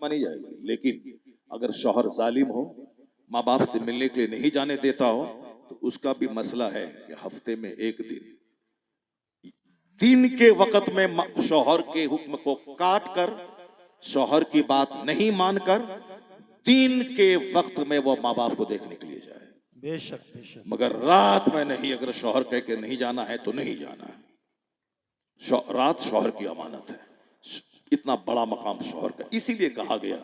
مانی جائے گی. لیکن اگر شوہر ظالم ہو، ماں باپ سے ملنے کے لیے نہیں جانے دیتا ہو، تو اس کا بھی مسئلہ ہے کہ ہفتے میں ایک دن کے وقت میں شوہر کے حکم کو کاٹ کر، شوہر کی بات نہیں مان کر، دن کے وقت میں وہ ماں باپ کو دیکھنے کے لیے جائے. بے شک بے شک. مگر رات میں نہیں. اگر شوہر کہہ کے نہیں جانا ہے تو نہیں جانا ہے. رات شوہر کی امانت ہے. اتنا بڑا مقام شوہر کا. اسی لیے کہا گیا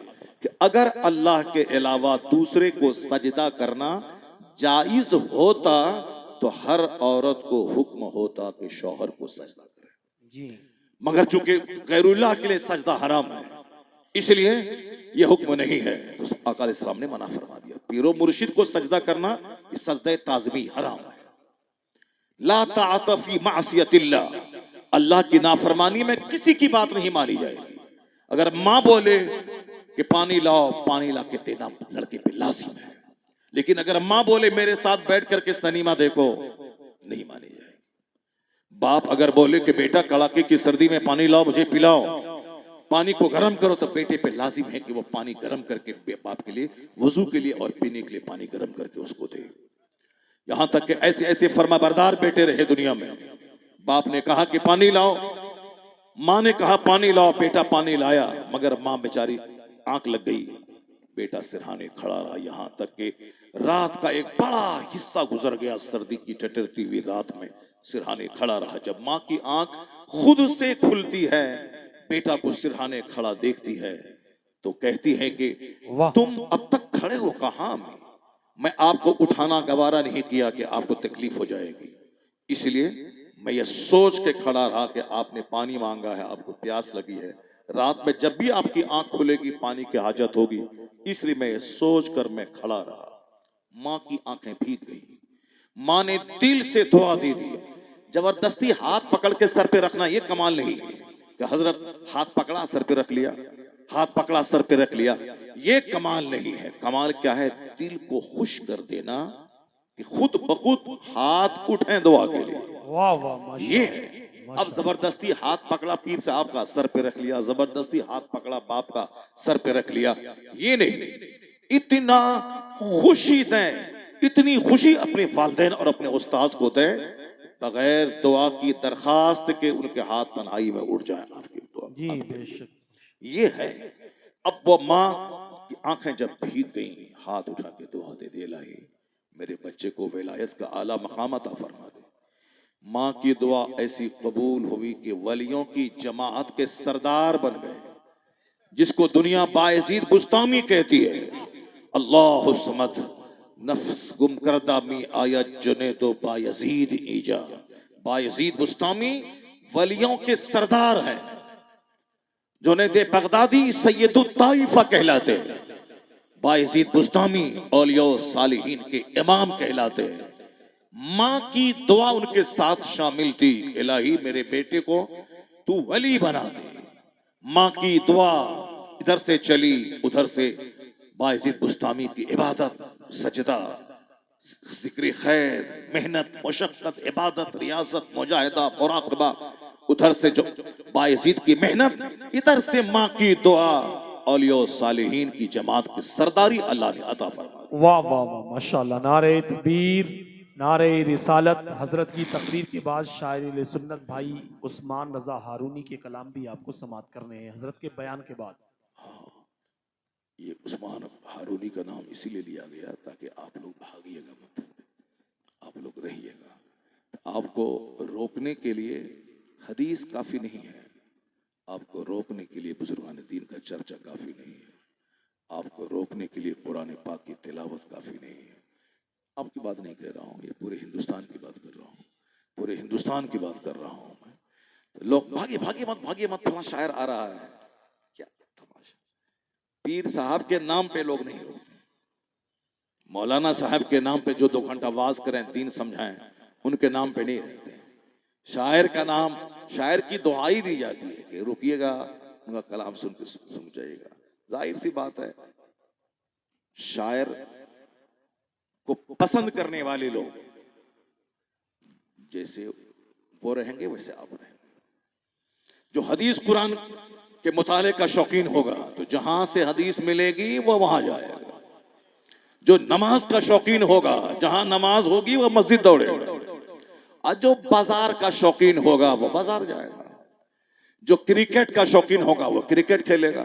کہ اگر اللہ کے علاوہ دوسرے کو سجدہ کرنا جائز ہوتا تو ہر عورت کو حکم ہوتا کہ شوہر کو سجدہ کرے. جی. مگر چونکہ غیر اللہ کے لیے سجدہ حرام ہے، اس لیے یہ حکم نہیں ہے. تو آقا علیہ السلام نے منع فرما دیا. پیر و مرشد کو سجدہ کرنا یہ سجدہ تعظیمی حرام ہے. لا طاعت فی معصیت اللہ. اللہ کی نافرمانی میں کسی کی بات نہیں مانی جائے گی. اگر ماں بولے کہ پانی لاؤ، پانی لا کے دینا لڑکے پہ لازم ہے. لیکن اگر ماں بولے میرے ساتھ بیٹھ کر کے سنیما دیکھو، نہیں مانی جائے گی. باپ اگر بولے کہ بیٹا کڑاکے کی سردی میں پانی لاؤ مجھے پلاؤ، پانی کو گرم کرو، تو بیٹے پہ لازم ہے کہ وہ پانی گرم کر کے باپ کے لیے وضو کے لیے اور پینے کے لیے پانی گرم کر کے اس کو دے. یہاں تک کہ ایسے ایسے فرما بردار بیٹے رہے دنیا میں. باپ نے کہا کہ پانی لاؤ، ماں نے کہا پانی لاؤ، بیٹا پانی لایا، مگر ماں بیچاری آنکھ لگ گئی، بیٹا سرہانے کھڑا رہا. یہاں تک کہ رات کا ایک بڑا حصہ گزر گیا سردی کی ٹھٹرتی ہوئی رات میں سرہانے کھڑا رہا. جب ماں کی آنکھ خود سے کھلتی ہے، بیٹا کو سرہانے کھڑا دیکھتی ہے، تو کہتی ہے کہ تم اب تک کھڑے ہو کہاں؟ میں آپ کو اٹھانا گوارا نہیں کیا کہ آپ کو تکلیف ہو جائے گی، اس لیے میں یہ سوچ کے کھڑا رہا کہ آپ نے پانی مانگا ہے، آپ کو پیاس لگی ہے، رات میں جب بھی آپ کی آنکھ کھلے گی پانی کی حاجت ہوگی، اس لیے میں یہ سوچ کر میں کھڑا رہا. ماں کی آنکھیں بھیگ گئی. ماں نے دل سے دعا دے دی. زبردستی ہاتھ پکڑ کے سر پہ رکھنا یہ کمال نہیں ہے کہ حضرت ہاتھ پکڑا سر پہ رکھ لیا، ہاتھ پکڑا سر پہ رکھ لیا، یہ کمال نہیں ہے. کمال کیا ہے؟ دل کو خوش کر دینا کہ خود بخود ہاتھ اٹھیں دعا کے لیے. واہ واہ یہ ہے. اب زبردستی ہاتھ پکڑا پیر صاحب کا سر پہ رکھ لیا، زبردستی ہاتھ پکڑا باپ کا سر پہ رکھ لیا، یہ نہیں. اتنا خوشی دیں، اتنی خوشی اپنے والدین اور اپنے استاذ کو دیں بغیر دعا کی درخواست کے ان کے ہاتھ تنہائی میں اٹھ جائیں آپ کی دعا. جی بے شک. یہ ہے. اب وہ ماں کی آنکھیں جب بھیگ گئیں، ہاتھ اٹھا کے دعا دے دے الہی میرے بچے کو ولایت کا اعلیٰ مقام عطا فرما دے. ماں کی دعا ایسی قبول ہوئی کہ ولیوں کی جماعت کے سردار بن گئے، جس کو دنیا بایزید بستامی کہتی ہے. اللہ الصمد نفس گم کردہ می آیا جنید و بایزید ایجا. بایزید بستامی ولیوں کے سردار ہیں. جنید بغدادی سید الطائفہ کہلاتے ہیں. بایزید بستامی اولیاء و صالحین کے امام کہلاتے ہیں. ماں کی دعا ان کے ساتھ شامل تھی، الہی میرے بیٹے کو تو ولی بنا دے. ماں کی دعا ادھر سے چلی، ادھر سے بایزید بستامی کی عبادت، سجدہ، ذکر خیر، محنت، مشقت، عبادت، ریاضت، مجاہدہ، مراقبہ، ادھر سے جو بایزید کی محنت، ادھر سے ماں کی دعا، اولیاء و صالحین کی جماعت کی سرداری اللہ نے عطا فرما دی. واہ واہ واہ ماشاءاللہ. نعرہ تکبیر، نعرہ رسالت. حضرت کی تقریر کے بعد شاعر اہل سنت بھائی عثمان رضا ہارونی کے کلام بھی آپ کو سماعت کرنے ہیں حضرت کے بیان کے بعد. یہ عثمان ہارونی کا نام اسی لیے لیا گیا تاکہ آپ لوگ بھاگیے گا مت، آپ لوگ رہیے گا. آپ کو روکنے کے لیے حدیث کافی نہیں ہے، آپ کو روکنے کے لیے بزرگان دین کا چرچا کافی نہیں ہے، آپ کو روکنے کے لیے قرآن پاک کی تلاوت کافی نہیں ہے. آپ کی بات نہیں کہہ رہا ہوں، یہ پورے ہندوستان کی بات کر رہا ہوں، پورے ہندوستان کی بات کر رہا ہوں میں. لوگ بھاگیے مت فلاں شاعر آ رہا ہے. کیا تماشا! پیر صاحب کے نام پہ لوگ نہیں روکتے. مولانا صاحب کے نام پہ جو 2 گھنٹہ واز کریں، دین سمجھائیں، ان کے نام پہ نہیں رہتے. شاعر کا نام، شاعر کی دعائی دی جاتی ہے کہ رکیے گا، ان کا کلام سن کے سن جائے گا. ظاہر سی بات ہے شاعر کو پسند کرنے والے لوگ جیسے وہ رہیں گے ویسے آپ رہیں گے. جو حدیث قرآن کہ مطالعے کا شوقین ہوگا تو جہاں سے حدیث ملے گی وہ وہاں جائے گا. جو نماز کا شوقین ہوگا جہاں نماز ہوگی وہ مسجد دوڑے گا. اور جو بازار کا شوقین ہوگا وہ بازار جائے گا. جو کرکٹ کا شوقین ہوگا وہ کرکٹ کھیلے گا.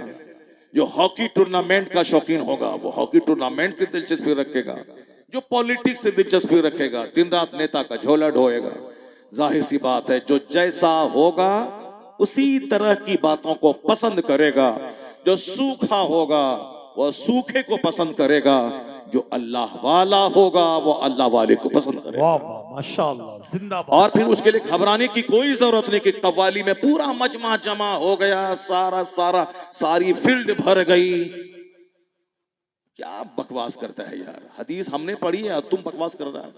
جو ہاکی ٹورنامنٹ کا شوقین ہوگا وہ ہاکی ٹورنامنٹ سے دلچسپی رکھے گا. جو پولیٹکس سے دلچسپی رکھے گا دن رات نیتا کا جھولا ڈھوئے گا. ظاہر سی بات ہے جو جیسا ہوگا اسی طرح کی باتوں کو پسند کرے گا. جو سوکھا ہوگا وہ سوکھے کو پسند کرے گا. جو اللہ والا ہوگا وہ اللہ والے کو پسند کرے گا. واہ واہ ماشاءاللہ زندہ باد. اور پھر اس کے لیے گھبرانے کی کوئی ضرورت نہیں کہ قوالی میں پورا مجمع جمع ہو گیا, ساری فیلڈ بھر گئی. کیا بکواس کرتا ہے یار. حدیث ہم نے پڑھی ہے اور تم بکواس کر رہا ہے.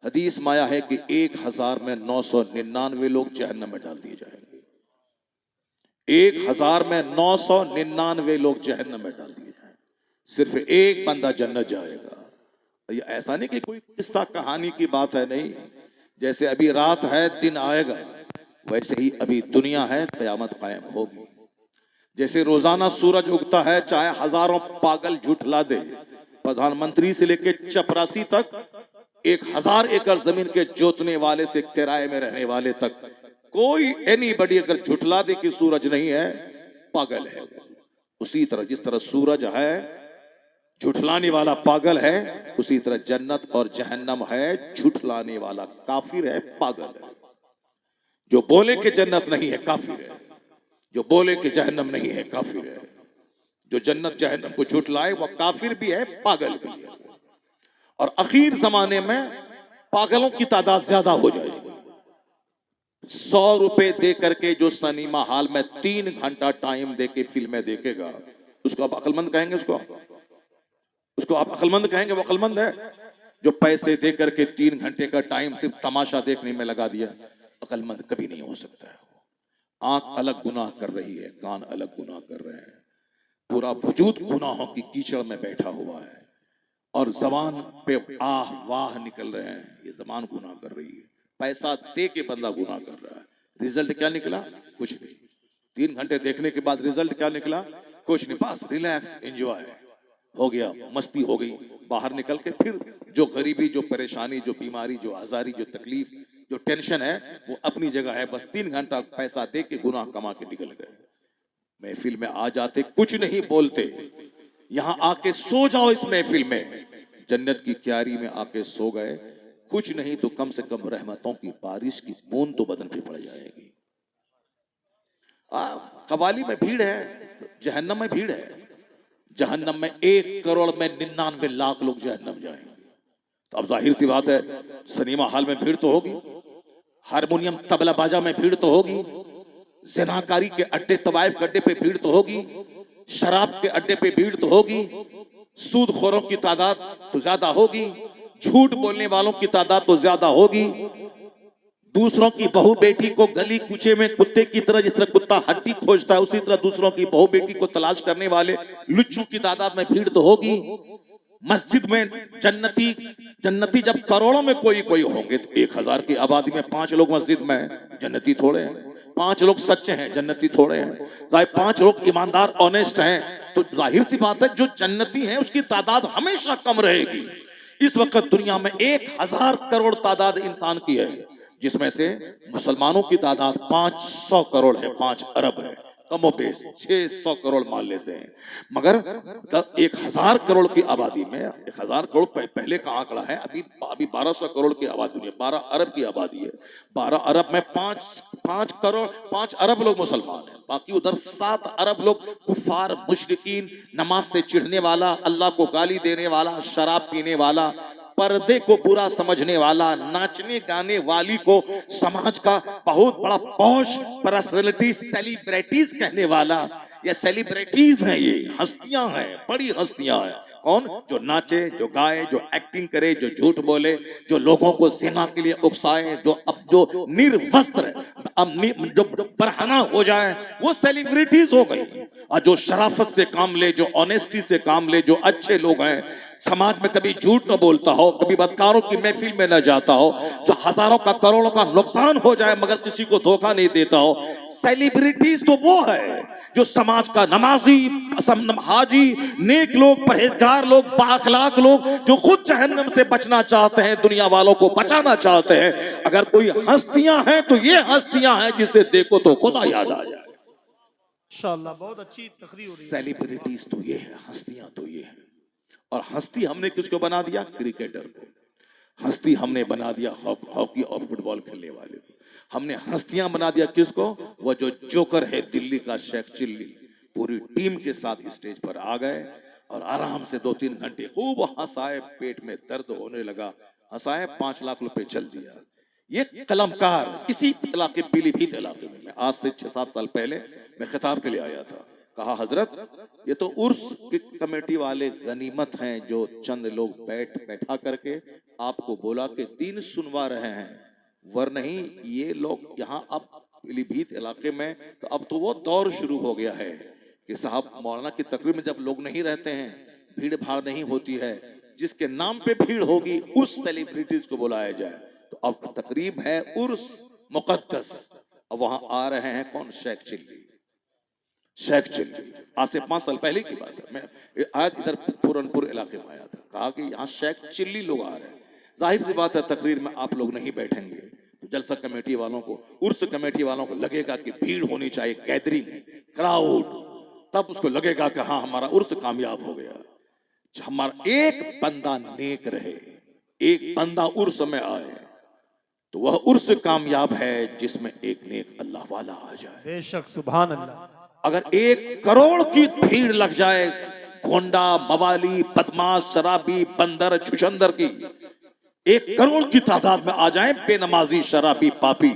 حدیث میں آیا ہے کہ 1000 میں 999 لوگ جہنم میں ڈال دیے جائیں گے. 1000 میں 999 لوگ جہنم میں ڈال دیے جائیں گے. صرف ایک بندہ جنت جائے گا. یہ ایسا نہیں کہ کوئی قصہ کہانی کی بات ہے, نہیں. جیسے ابھی رات ہے دن آئے گا ویسے ہی ابھی دنیا ہے قیامت قائم ہوگی. جیسے روزانہ سورج اگتا ہے چاہے ہزاروں پاگل جھٹلا دے, پردھان منتری سے لے کے چپراسی تک, 1000 ایکڑ زمین کے جوتنے والے سے کرائے میں رہنے والے تک, کوئی اینی بڑی اگر جھٹلا دے کہ سورج نہیں ہے پاگل ہے. اسی طرح جس طرح سورج ہے جھٹلانے والا پاگل ہے, اسی طرح جنت اور جہنم ہے جھٹلانے والا کافر ہے پاگل ہے. جو بولے کہ جنت نہیں ہے کافر ہے, جو بولے کہ جہنم نہیں ہے کافر ہے. جو جنت جہنم کو جھٹلائے وہ کافر بھی ہے پاگل بھی ہے. اور اخیر زمانے میں پاگلوں کی تعداد زیادہ ہو جائے گی. 100 روپے دے کر کے جو سنیما ہال میں 3 گھنٹہ ٹائم دے کے فلمیں دیکھے گا اس کو آپ عقل مند کہیں گے؟ اس کو آپ عقل مند کہیں گے؟ وہ عقل مند ہے جو پیسے دے کر کے 3 گھنٹے کا ٹائم صرف تماشا دیکھنے میں لگا دیا. عقل مند کبھی نہیں ہو سکتا ہے. آنکھ الگ گناہ کر رہی ہے, کان الگ گناہ کر رہے ہیں, پورا وجود گناہوں کی کیچڑ میں بیٹھا ہوا ہے, اور زبان پہ آہ واہ نکل رہے ہیں. یہ زبان گناہ کر رہی ہے. پیسہ دے کے بندہ گناہ کر رہا ہے. رزلٹ کیا نکلا؟ کچھ نہیں. 3 گھنٹے دیکھنے کے بعد رزلٹ کیا نکلا؟ کچھ نہیں. بس ریلیکس انجوائے ہو گیا, مستی ہو گئی. باہر نکل کے پھر جو غریبی, جو پریشانی, جو بیماری, جو آزاری, جو تکلیف, جو ٹینشن ہے وہ اپنی جگہ ہے. بس 3 گھنٹہ پیسہ دے کے گناہ کما کے نکل گئے. محفل میں آ جاتے کچھ نہیں بولتے, یہاں آ کے سو جاؤ اس محفل میں. جنت کی کیاری میں آ کے سو گئے, کچھ نہیں تو کم سے کم رحمتوں کی بارش کی بوند تو بدن پہ پڑ جائے گی. قوالی میں بھیڑ ہے, جہنم میں بھیڑ ہے. جہنم میں 1 کروڑ میں 99 لاکھ لوگ جہنم جائیں گے. تو اب ظاہر سی بات ہے سنیما ہال میں بھیڑ تو ہوگی, ہارمونیم طبلہ باجا میں بھیڑ تو ہوگی, زناکاری کے اڈے طوائف کے اڈے پہ بھیڑ تو ہوگی, شراب کے اڈے پہ بھیڑ تو ہوگی, سود خوروں کی تعداد تو زیادہ ہوگی, جھوٹ بولنے والوں کی تعداد تو زیادہ ہوگی, دوسروں کی بہو بیٹی کو گلی کوچے میں کتے کی طرح, جس طرح کتا ہڈی کھوجتا ہے اسی طرح دوسروں کی بہو بیٹی کو تلاش کرنے والے لچوں کی تعداد میں بھیڑ تو ہوگی. مسجد میں جنتی جب کروڑوں میں کوئی ہوں گے تو 1000 کی آبادی میں 5 لوگ مسجد میں ہیں, جنتی تھوڑے ہیں. 5 لوگ سچے ہیں, جنتی تھوڑے ہیں. 5 لوگ ایماندار آنیسٹ ہیں, تو ظاہر سی بات ہے جو جنتی ہیں اس کی تعداد ہمیشہ کم رہے گی. اس وقت دنیا میں 1000 کروڑ تعداد انسان کی ہے, جس میں سے مسلمانوں کی تعداد 500 کروڑ ہے, 5 ارب ہے, کم و بیش 600 کروڑ مان لیتے ہیں. مگر 1000 کروڑ کی آبادی میں 1000 کروڑ پہلے کا آنکڑا ہے, ابھی 1200 کروڑ کی آبادی ہے, 12 ارب کی آبادی ہے. 12 ارب میں 5 ارب لوگ مسلمان ہیں, باقی ادھر 7 ارب لوگ کفار, مشرکین, نماز سے چڑھنے والا, اللہ کو گالی دینے والا, شراب پینے والا, پردے کو برا سمجھنے والا, ناچنے گانے والی کو سماج کا بہت بڑا پوش پرسنالٹی, سیلیبریٹیز کہنے والا. یہ سیلیبریٹیز ہیں, یہ ہستیاں ہیں, بڑی ہستیاں ہیں. کون؟ جو ناچے, جو گائے, جو ایکٹنگ کرے, جو جھوٹ بولے, جو لوگوں کو زنا کے لیے اکسائے, جو نروستر جو برہنہ ہو جائے, وہ سیلیبریٹیز ہو گئی. اور جو شرافت سے کام لے, جو آنیسٹی سے کام لے, جو اچھے لوگ ہیں, سماج میں کبھی جھوٹ نہ بولتا ہو, کبھی بدکاروں کی محفل میں نہ جاتا ہو, جو ہزاروں کا کروڑوں کا نقصان ہو جائے مگر کسی کو دھوکہ نہیں دیتا ہو, سیلیبریٹیز تو وہ ہے جو سماج کا نمازی، حاجی، نیک لوگ، پرہیزگار لوگ، بااخلاق لوگ جو خود جہنم سے بچنا چاہتے ہیں، دنیا والوں کو بچانا چاہتے ہیں، اگر کوئی ہستیاں ہیں تو یہ ہستیاں ہیں جسے دیکھو تو خدا یاد آ جائے۔ انشاءاللہ بہت اچھی تقریر ہو رہی ہے۔ سیلیبریٹیز تو یہ ہے، ہستیاں تو یہ ہیں۔ اور ہستی ہم نے کس کو بنا دیا؟ کرکٹر کو۔ ہستی ہم نے بنا دیا ہاکی اور فٹ بال کھیلنے والے کو۔ ہم نے ہستیاں بنا دیا کس کو؟ وہ جو جوکر ہے دلی کا شیخ چلی، پوری ٹیم کے ساتھ اسٹیج پر آ گئے اور آرام سے 2-3 گھنٹے خوب ہنسائے، پیٹ میں درد ہونے لگا، ہنسائے، 5 لاکھ روپے چل دیا۔ یہ قلمکار اسی علاقے، پیلی بھیت علاقے میں آج سے 6-7 سال پہلے میں خطاب کے لیے آیا تھا، کہا حضرت یہ تو عرس کی کمیٹی والے غنیمت ہیں جو چند لوگ بیٹھا کر کے آپ کو بولا کہ دین سنوا رہے ہیں، ورنہ یہ لوگ یہاں اب پیلی بھیت علاقے میں تو اب تو وہ دور شروع ہو گیا ہے کہ صاحب مولانا کی تقریر میں جب لوگ نہیں رہتے ہیں، بھیڑ بھاڑ نہیں ہوتی ہے، جس کے نام پہ بھیڑ ہوگی اس سیلیبریٹیز کو بلایا جائے۔ تو اب تقریب ہے عرس مقدس، اب وہاں آ رہے ہیں کون؟ شیخ چلی۔ شیخ چلی آج سے 5 سال پہلے کی بات ہے، میں آج ادھر پورنپور علاقے میں آیا تھا، کہا کہ یہاں شیخ چلی لوگ آ رہے ہیں۔ ظاہر سی بات ہے تقریر میں آپ لوگ نہیں بیٹھیں گے، جلسہ کمیٹی والوں کو، عرس کمیٹی والوں کو لگے گا کہ بھیڑ ہونی چاہیے، گیدرنگ، کراؤڈ، تب اس کو لگے گا کہ ہاں ہمارا عرس کامیاب ہو گیا۔ ہمارا ایک بندہ نیک رہے، ایک بندہ عرس میں آئے تو وہ عرس کامیاب ہے جس میں ایک نیک اللہ والا آ جائے۔ بے شک، سبحان اللہ۔ اگر 1 کروڑ کی بھیڑ لگ جائے، گھونڈا، موالی، بدماش، شرابی، بندر، چھچندر کی 1 کروڑ کی تعداد میں آ جائیں، بے نمازی، شرابی، پاپی،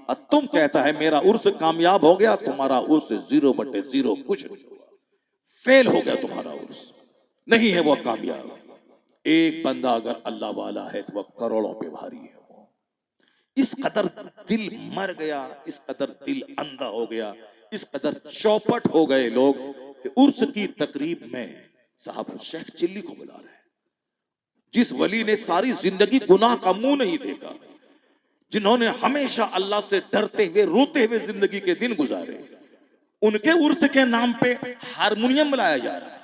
اور تم کہتا ہے میرا عرس کامیاب ہو گیا، تمہارا عرس 0/0 کچھ نہیں ہوا، فیل ہو گیا تمہارا عرس، نہیں ہے وہ کامیاب۔ ایک بندہ اگر اللہ والا ہے تو وہ کروڑوں پہ بھاری ہے۔ اس قدر دل مر گیا، اس قدر دل اندھا ہو گیا، اس قدر چوپٹ ہو گئے لوگ کہ عرس کی تقریب میں صاحب شیخ چلی کو بلا رہے ہیں، جس ولی نے ساری زندگی گناہ کا منہ نہیں دیکھا، جنہوں نے ہمیشہ اللہ سے ڈرتے ہوئے روتے ہوئے زندگی کے دن گزارے، ان کے عرس کے نام پہ ہارمونیم لایا جا رہا ہے،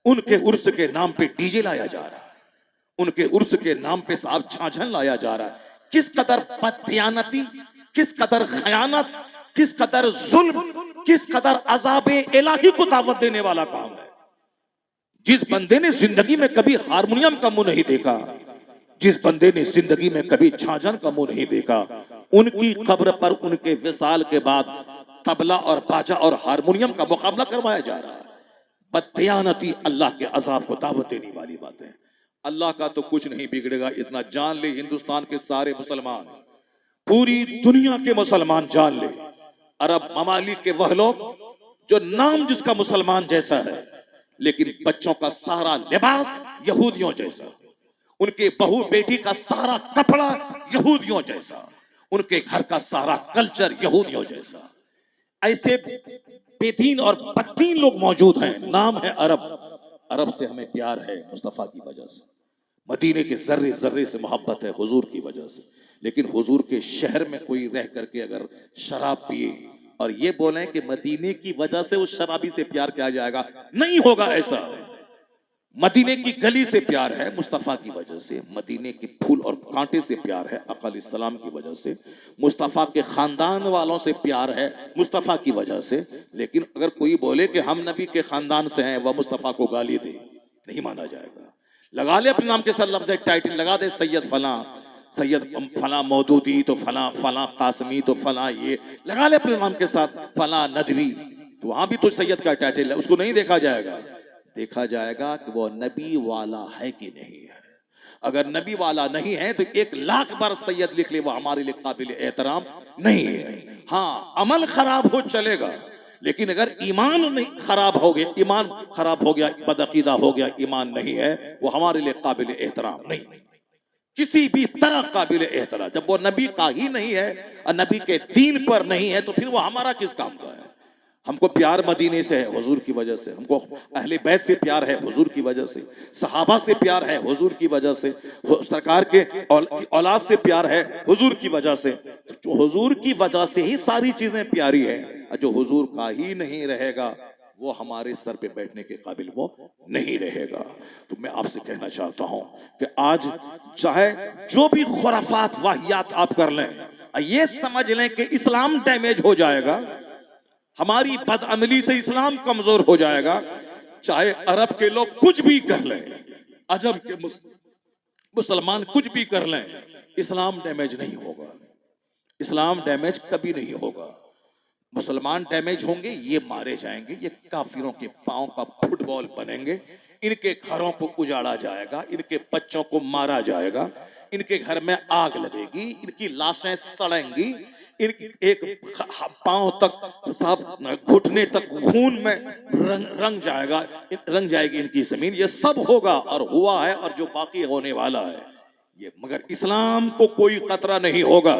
ان کے عرس کے نام پہ ڈی جے لایا جا رہا ہے، ان کے عرس کے نام پہ صاحب چھاچھن لایا جا رہا ہے۔ کس قدر بددیانتی، کس قدر خیانت، کس قدر ظلم، کس قدر عذاب الہی کو دعوت دینے والا کام ہے۔ جس بندے نے زندگی میں کبھی ہارمونیم کا منہ نہیں دیکھا، جس بندے نے زندگی میں کبھی چھاجن کا منہ نہیں دیکھا، ان کی قبر پر ان کے وصال کے بعد طبلہ اور باجا اور ہارمونیم کا مقابلہ کروایا جا رہا ہے۔ بددیانتی اللہ کے عذاب کو دعوت دینے والی بات ہے۔ اللہ کا تو کچھ نہیں بگڑے گا، اتنا جان لے ہندوستان کے سارے مسلمان، پوری دنیا کے مسلمان جان لے، عرب ممالک کے وہ لوگ جو نام جس کا مسلمان جیسا ہے لیکن بچوں کا سارا لباس یہودیوں جیسا، ان کے بہو بیٹی کا سارا کپڑا یہودیوں جیسا، ان کے گھر کا سارا کلچر یہودیوں جیسا، ایسے بے دین اور بددین لوگ موجود ہیں۔ نام ہے عرب، عرب سے ہمیں پیار ہے مصطفیٰ کی وجہ سے، مدینے کے ذرے ذرے سے محبت ہے حضور کی وجہ سے، لیکن حضور کے شہر میں کوئی رہ کر کے اگر شراب پیے اور یہ بولیں کہ مدینے کی وجہ سے اس شرابی سے پیار کیا جائے گا، نہیں ہوگا ایسا۔ مدینے کی گلی سے پیار ہے مصطفیٰ کی وجہ سے، مدینے کے پھول اور کانٹے سے پیار ہے آقا علیہ السلام کی وجہ سے، مصطفیٰ کے خاندان والوں سے پیار ہے مصطفیٰ کی وجہ سے، لیکن اگر کوئی بولے کہ ہم نبی کے خاندان سے ہیں وہ مصطفیٰ کو گالی دے، نہیں مانا جائے گا۔ لگا لے اپنے نام کے ساتھ لفظ ٹائٹل، لگا دے سید فلاں، سید فلاں مودودی تو فلاں، فلاں قاسمی تو فلاں، یہ لگا لے اپنے نام کے ساتھ فلاں ندوی، تو وہاں بھی تو سید کا ٹائٹل ہے، اس کو نہیں دیکھا جائے گا، دیکھا جائے گا کہ وہ نبی والا ہے کہ نہیں ہے۔ اگر نبی والا نہیں ہے تو 1,00,000 بار سید لکھ لے، وہ ہمارے لیے قابل احترام نہیں ہے۔ ہاں عمل خراب ہو چلے گا، لیکن اگر ایمان نہیں خراب ہو گیا، ایمان خراب ہو گیا، بدعقیدہ ہو گیا، ایمان نہیں ہے، وہ ہمارے لیے قابل احترام نہیں، کسی بھی طرح قابل احترام۔ جب وہ نبی کا ہی نہیں ہے اور نبی کے دین پر نہیں ہے تو پھر وہ ہمارا کس کام کا ہے؟ ہم کو پیار مدینے سے ہے حضور کی وجہ سے، ہم کو اہل بیت سے پیار ہے حضور کی وجہ سے، صحابہ سے پیار ہے حضور کی وجہ سے، سرکار کے اولاد سے پیار ہے حضور کی وجہ سے، حضور کی وجہ سے ہی ساری چیزیں پیاری ہیں۔ جو حضور کا ہی نہیں رہے گا وہ ہمارے سر پہ بیٹھنے کے قابل وہ نہیں رہے گا. تو میں آپ سے کہنا چاہتا ہوں کہ آج چاہے جو بھی خرافات واہیات آپ کر لیں، یہ سمجھ لیں کہ اسلام ڈیمیج ہو جائے گا، ہماری بدعملی سے اسلام کمزور ہو جائے گا. چاہے عرب کے لوگ کچھ بھی کر لیں، عجم کے مسلمان کچھ بھی کر لیں، اسلام ڈیمیج نہیں ہوگا. اسلام ڈیمیج کبھی نہیں ہوگا. مسلمان ڈیمیج ہوں گے، یہ مارے جائیں گے، یہ کافروں کے پاؤں کا فٹ بال بنیں گے، ان کے گھروں کو اجاڑا جائے گا، ان کے بچوں کو مارا جائے گا، ان کے گھر میں آگ لگے گی، ان کی لاشیں سڑیں گی، ان ایک پاؤں تک صاحب گھٹنے تک خون میں رنگ جائے گی ان کی زمین. یہ سب ہوگا اور ہوا ہے اور جو باقی ہونے والا ہے یہ. مگر اسلام کو کوئی خطرہ نہیں ہوگا،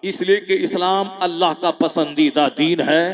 اس لیے کہ اسلام اللہ کا پسندیدہ دین ہے.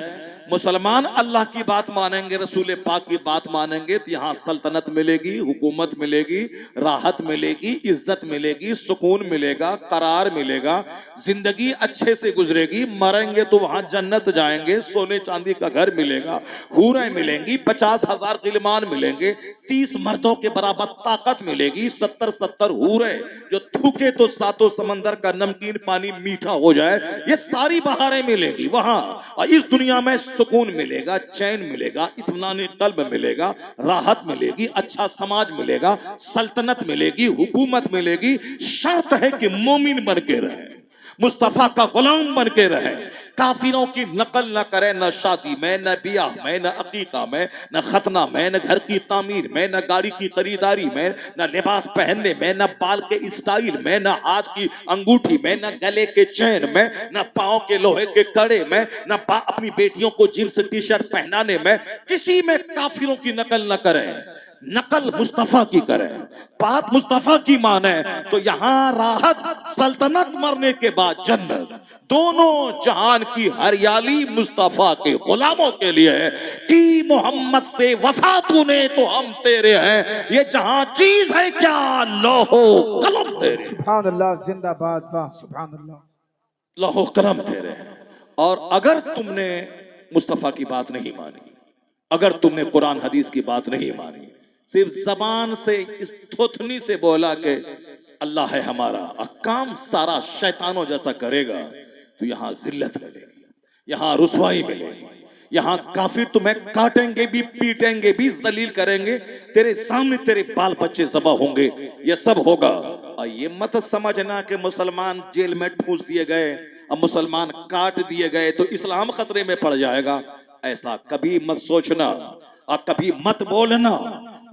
مسلمان اللہ کی بات مانیں گے، رسول پاک کی بات مانیں گے تو یہاں سلطنت ملے گی، حکومت ملے گی، راحت ملے گی، عزت ملے گی، سکون ملے گا، قرار ملے گا، زندگی اچھے سے گزرے گی. مریں گے تو وہاں جنت جائیں گے، سونے چاندی کا گھر ملے گا، حوریں ملیں گی، 50,000 غلمان ملیں گے، 30 مردوں کے برابر طاقت ملے گی، 70 حوریں جو تھوکے تو ساتوں سمندر کا نمکین پانی میٹھا ہو جائے. یہ ساری بہاریں ملے گی وہاں. اور اس دنیا میں سکون ملے گا، چین ملے گا، اطمینان قلب ملے گا، راحت ملے گی، اچھا سماج ملے گا، سلطنت ملے گی، حکومت ملے گی. شرط ہے کہ مومن بن کے رہے، مصطفیٰ کا غلام بن کے رہے، کافروں کی نقل نہ کرے، نہ شادی میں، نہ بیاہ میں، نہ عقیقہ میں، نہ ختنہ میں، نہ گھر کی تعمیر میں، نہ گاڑی کی خریداری میں، نہ لباس پہننے میں، نہ بال کے اسٹائل میں، نہ ہاتھ کی انگوٹھی میں، نہ گلے کے چین میں، نہ پاؤں کے لوہے کے کڑے میں، نہ اپنی بیٹیوں کو جنس ٹی شرٹ پہنانے میں. کسی میں کافروں کی نقل نہ کریں، نقل مصطفیٰ کی کریں، بات مصطفیٰ کی مانیں. تو یہاں راحت، سلطنت، مرنے کے بعد جنت، دونوں جہان کی ہریالی مصطفیٰ کے غلاموں کے لیے ہے. کی محمد سے وفا تو نے تو ہم تیرے ہیں، یہ جہاں چیز ہے کیا لوح و قلم تیرے. سبحان اللہ، زندہ باد، واہ سبحان اللہ. لوح و قلم تیرے ہیں. اور اگر تم نے مصطفیٰ کی بات نہیں مانی، اگر تم نے قرآن حدیث کی بات نہیں مانی، صرف زبان سے اس تھوتنی سے بولا کہ اللہ ہے ہمارا، کام سارا شیطانوں جیسا کرے گا، تو یہاں ذلت ملے گی، یہاں رسوائی ملے گی، یہاں کافر تمہیں کاٹیں گے بھی، پیٹیں گے بھی، ذلیل کریں گے، تیرے سامنے تیرے بال بچے ذبح ہوں گے. یہ سب ہوگا. اور یہ مت سمجھنا کہ مسلمان جیل میں ٹھونس دیے گئے اور مسلمان کاٹ دیے گئے تو اسلام خطرے میں پڑ جائے گا. ایسا کبھی مت سوچنا اور کبھی مت بولنا.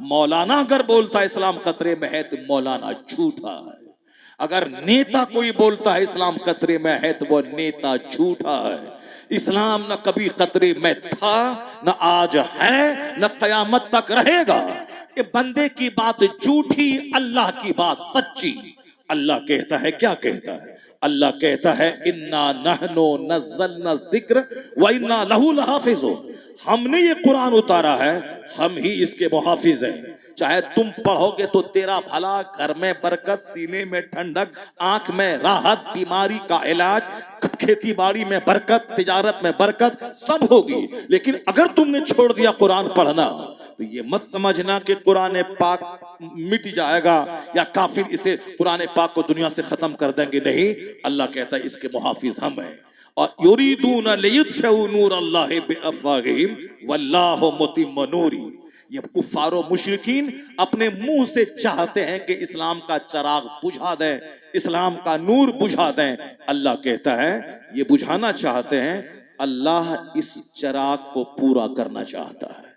مولانا اگر بولتا ہے اسلام خطرے میں ہے تو مولانا جھوٹا ہے. اگر نیتا کوئی بولتا ہے اسلام خطرے میں ہے تو وہ نیتا جھوٹا ہے. اسلام نہ کبھی خطرے میں تھا، نہ آج ہے، نہ قیامت تک رہے گا. یہ بندے کی بات جھوٹی، اللہ کی بات سچی. اللہ کہتا ہے، کیا کہتا ہے؟ اللہ کہتا ہے اِنَّا نَحْنُ نَزَّلْنَا الذِّكْرَ وَإِنَّا لَهُ لَحَافِظُونَ. ہم نے یہ قرآن اتارا ہے، ہم ہی اس کے محافظ ہیں. چاہے تم پڑھو گے تو تیرا بھلا، گھر میں برکت، سینے میں ٹھنڈک، آنکھ میں راحت، بیماری کا علاج، کھیتی باڑی میں برکت، تجارت میں برکت، سب ہوگی. لیکن اگر تم نے چھوڑ دیا قرآن پڑھنا تو یہ مت سمجھنا کہ قرآن پاک مٹ جائے گا یا کافر اسے قرآن پاک کو دنیا سے ختم کر دیں گے. نہیں، اللہ کہتا ہے اس کے محافظ ہم ہیں. اور یریدون لیطفئوا نور اللہ بافواہہم واللہ متم نورہ. یہ کفار و مشرکین اپنے منہ سے چاہتے ہیں کہ اسلام کا چراغ بجھا دیں، اسلام کا نور بجھا دیں. اللہ کہتا ہے یہ بجھانا چاہتے ہیں، اللہ اس چراغ کو پورا کرنا چاہتا ہے.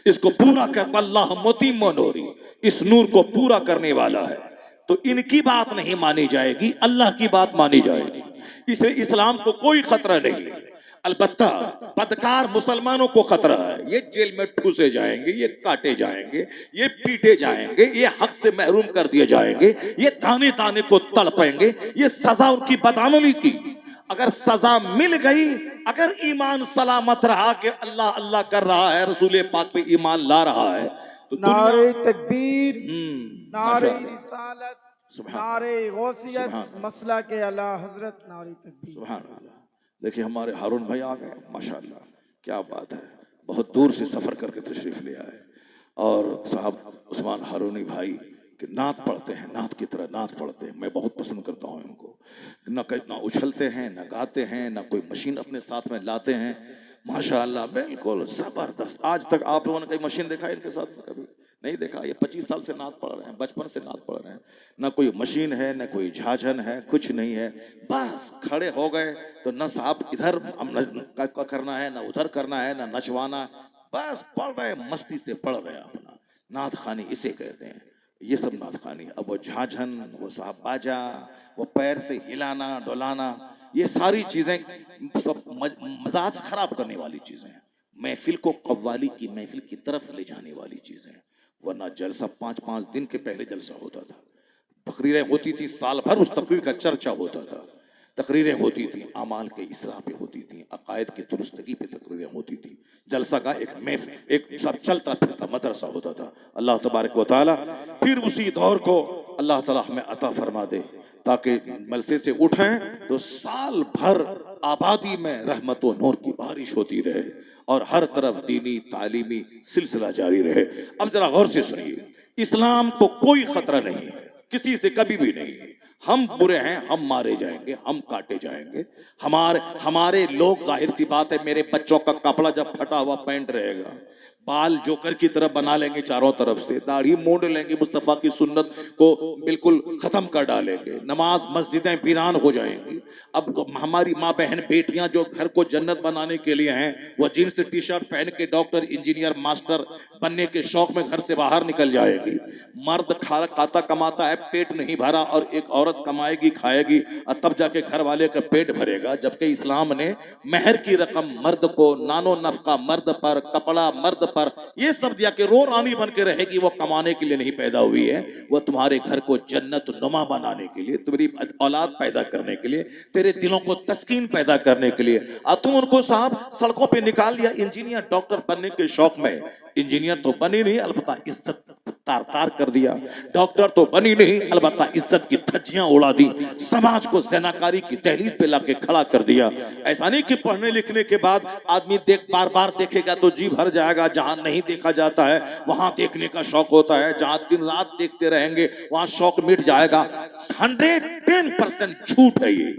اس کو پورا کر، اللہ متم نورہ، اس نور کو پورا کرنے والا ہے. تو ان کی بات نہیں مانی جائے گی، اللہ کی بات مانی جائے گی. اس لیے اسلام کو کوئی خطرہ نہیں. البتہ بدکار مسلمانوں کو خطرہ ہے. یہ جیل میں ٹھوسے جائیں گے، یہ کاٹے جائیں گے، یہ پیٹے جائیں گے، یہ حق سے محروم کر دیے جائیں گے، یہ دانے دانے کو تڑپیں گے. یہ سزا ان کی بدعملی کی. اگر سزا مل گئی، اگر ایمان سلامت رہا کہ اللہ اللہ کر رہا ہے، رسول پاک پہ ایمان لا رہا ہے، تو نعرہ تکبیر، نعرہ ماشاءاللہ، رسالت، سبحان نعرہ اللہ، غوثیت، سبحان اللہ، مسلک اعلی حضرت، نعرہ تکبیر. سبحان اللہ. دیکھیے ہمارے ہارون بھائی آ گئے، ماشاءاللہ کیا بات ہے، بہت دور سے سفر کر کے تشریف لے آئے، اور صاحب عثمان ہارونی بھائی کہ نعت پڑھتے ہیں، نعت کی طرح نعت پڑھتے ہیں، میں بہت پسند کرتا ہوں ان کو، نہ اچھلتے ہیں، نہ گاتے ہیں، نہ کوئی مشین اپنے ساتھ میں لاتے ہیں، ماشاءاللہ بالکل زبردست۔ آج تک آپ لوگوں نے کوئی مشین دیکھا ہے ان کے ساتھ میں؟ کبھی نہیں دیکھا۔ یہ 25 سال سے نعت پڑھ رہے ہیں، بچپن سے نعت پڑھ رہے ہیں، نہ کوئی مشین ہے، نہ کوئی جھاجھن ہے، کچھ نہیں ہے، بس کھڑے ہو گئے تو نہ صاحب ادھر کرنا ہے، نہ ادھر کرنا ہے، نہ نچوانا، بس پڑھ رہے ہیں، مستی سے پڑھ رہے ہیں اپنا۔ نعت خوانی اسے کہتے ہیں، یہ سب نعت خوانی۔ اب وہ جھاجھن، وہ صاحب باجا، وہ پیر سے ہلانا ڈولانا، یہ ساری چیزیں سب مزاج خراب کرنے والی چیزیں ہیں، محفل کو قوالی کی محفل کی طرف لے جانے والی چیزیں ہیں۔ ورنہ جلسہ 5 دن کے پہلے جلسہ ہوتا تھا، تقریریں ہوتی تھی، سال بھر اس تقریر کا چرچا ہوتا تھا، تقریریں ہوتی تھیں، اعمال کے اصلاح پہ ہوتی تھیں، عقائد کی درستگی پہ تقریریں ہوتی تھیں، جلسہ کا ایک سب چلتا پھرتا مدرسہ ہوتا تھا۔ اللہ تبارک و تعالی پھر اسی دور کو اللہ تعالی ہمیں عطا فرما دے تاکہ ملسے سے اٹھیں تو سال بھر آبادی میں رحمت و نور کی بارش ہوتی رہے اور ہر طرف دینی تعلیمی سلسلہ جاری رہے۔ اب ذرا غور سے سنیے، اسلام کو کوئی خطرہ نہیں ہے، کسی سے کبھی بھی نہیں ہے۔ ہم برے ہیں، ہم مارے جائیں گے، ہم کاٹے جائیں گے، ہمارے لوگ، ظاہر سی بات ہے، میرے بچوں کا کپڑا جب پھٹا ہوا پینٹ رہے گا، بال جوکر کی طرح بنا لیں گے چاروں طرف سے، داڑھی مونڈ لیں گے، مصطفیٰ کی سنت کو بالکل ختم کر ڈالیں گے، نماز مسجدیں ویران ہو جائیں گی۔ اب ہماری ماں بہن بیٹیاں جو گھر کو جنت بنانے کے لیے ہیں، وہ جینس ٹی شرٹ پہن کے ڈاکٹر انجینئر ماسٹر بننے کے شوق میں گھر سے باہر نکل جائے گی۔ مرد کھاتا کماتا ہے، پیٹ نہیں بھرا، اور ایک عورت کمائے گی کھائے گی اور تب جا کے گھر والے کا پیٹ بھرے گا، جبکہ اسلام نے مہر کی رقم مرد کو، نانو نفقہ مرد پر، کپڑا مرد پر، یہ سب دیا کہ رو رانی بن کے رہے گی۔ وہ کمانے کے لیے نہیں پیدا ہوئی ہے، وہ تمہارے گھر کو جنت نما بنانے کے لیے، تمہاری اولاد پیدا کرنے کے لیے، تیرے دلوں کو تسکین پیدا کرنے کے لیے۔ اور تم ان کو صاحب سڑکوں پہ نکال دیا انجینئر ڈاکٹر بننے کے شوق میں، انجینئر تو بنی نہیں، البتہ عزت تار کر دیا، ڈاکٹر تو بنی نہیں، البتہ عزت کی دھجیاں اڑا دی، سماج کو زناکاری کی دہلیز پہ لا کے کھڑا کر دیا۔ ایسا نہیں کہ پڑھنے لکھنے کے بعد آدمی بار بار دیکھے گا تو جی بھر جائے گا، جہاں نہیں دیکھا جاتا ہے وہاں دیکھنے کا شوق ہوتا ہے، جہاں دن رات دیکھتے رہیں گے وہاں شوق مٹ جائے گا۔ 110% جھوٹ ہے یہ،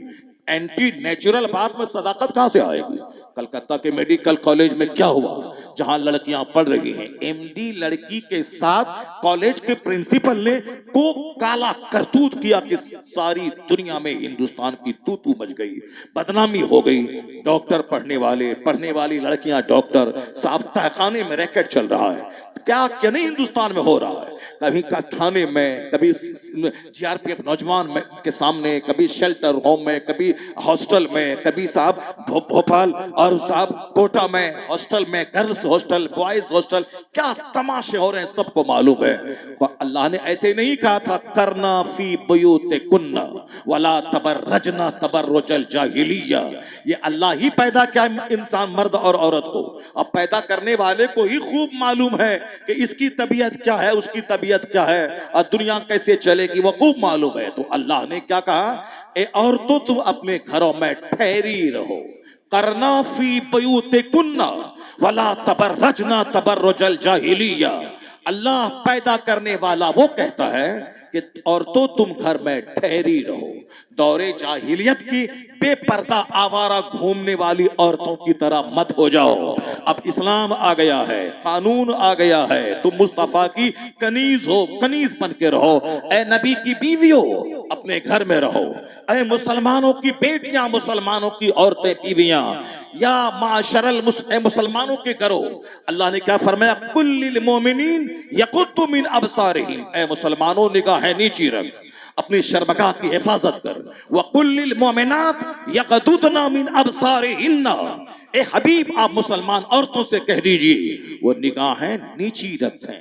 اینٹی نیچرل بات میں صداقت کہاں سے آئے گی؟ کلکتہ کے میڈیکل کالج میں کیا ہوا جہاں لڑکیاں پڑھ رہی ہیں، ایم ڈی لڑکی کے ساتھ کالج کے پرنسپل نے کو کالا کرتوت کیا کہ ساری دنیا میں ہندوستان کی تو مچ گئی، بدنامی ہو گئی۔ ڈاکٹر پڑھنے والی لڑکیاں ڈاکٹر، صاحب تہخانے میں ریکٹ چل رہا ہے، کیا نہیں ہندوستان میں ہو رہا ہے، کبھی تھانے میں، کبھی جی آر پی ایف نوجوان کے سامنے، کبھی شیلٹر ہوم میں، کبھی ہاسٹل میں، کبھی صاحب بھوپال اور صاحب کوٹا میں ہاسٹل میں، گرلز ہاسٹل، بوائز ہاسٹل، کیا تماشے ہو رہے ہیں سب کو معلوم ہے۔ اللہ نے ایسے نہیں کہا تھا کرنا فی بیوتکن ولا تبرجنا تبرج الجاہلیہ، یہ اللہ ہی پیدا کیا انسان مرد اور عورت کو، اب پیدا کرنے والے کو ہی خوب معلوم ہے کہ اس کی طبیعت کیا ہے، اس کی طبیعت کیا ہے اور دنیا کیسے چلے گی، وہ خوب معلوم ہے۔ تو اللہ نے کیا کہا، اے عورتوں تم اپنے گھروں میں ٹھہری رہو، کرنا فی بیوتکن ولا تبرجنا تبرج الجاہلیہ۔ اللہ پیدا کرنے والا وہ کہتا ہے کہ عورتوں تم گھر میں ٹھہری رہو، دور جاہلیت کی بے پردہ آوارہ گھومنے والی عورتوں کی طرح مت ہو جاؤ۔ اب اسلام آ گیا ہے، قانون آ گیا ہے، تم مصطفیٰ کی کنیز ہو، کنیز بن کے رہو۔ اے نبی کی بیویوں اپنے گھر میں رہو، اے مسلمانوں کی بیٹیاں، مسلمانوں کی عورتیں بیویاں، یا معاشر اے مسلمانوں کے گھروں۔ اللہ نے کیا فرمایا، قل للمؤمنین یغضوا من ابصارہم، اے مسلمانوں نگاہیں نیچی رکھ، اپنی شرمگاہ کی حفاظت کر۔ وَقُلْ لِلْمُؤْمِنَاتِ يَغْضُضْنَ مِنْ أَبْصَارِهِنَّ، اے حبیب آپ مسلمان عورتوں سے کہہ دیجئے وہ نگاہیں نیچی رکھیں۔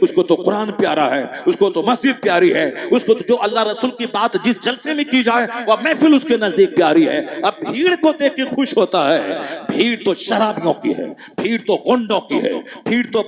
اس کو تو قرآن پیارا ہے، اس کو تو مسجد پیاری ہے، اس کو تو جو اللہ رسول کی بات جس جلسے میں کی جائے وہ محفل اس کے نزدیک پیاری ہے۔ اب بھیڑ کو دیکھ کے خوش ہوتا ہے، بھیڑ تو شرابیوں کی ہے، بھیڑ تو گنڈوں کی ہے، بھیڑ تو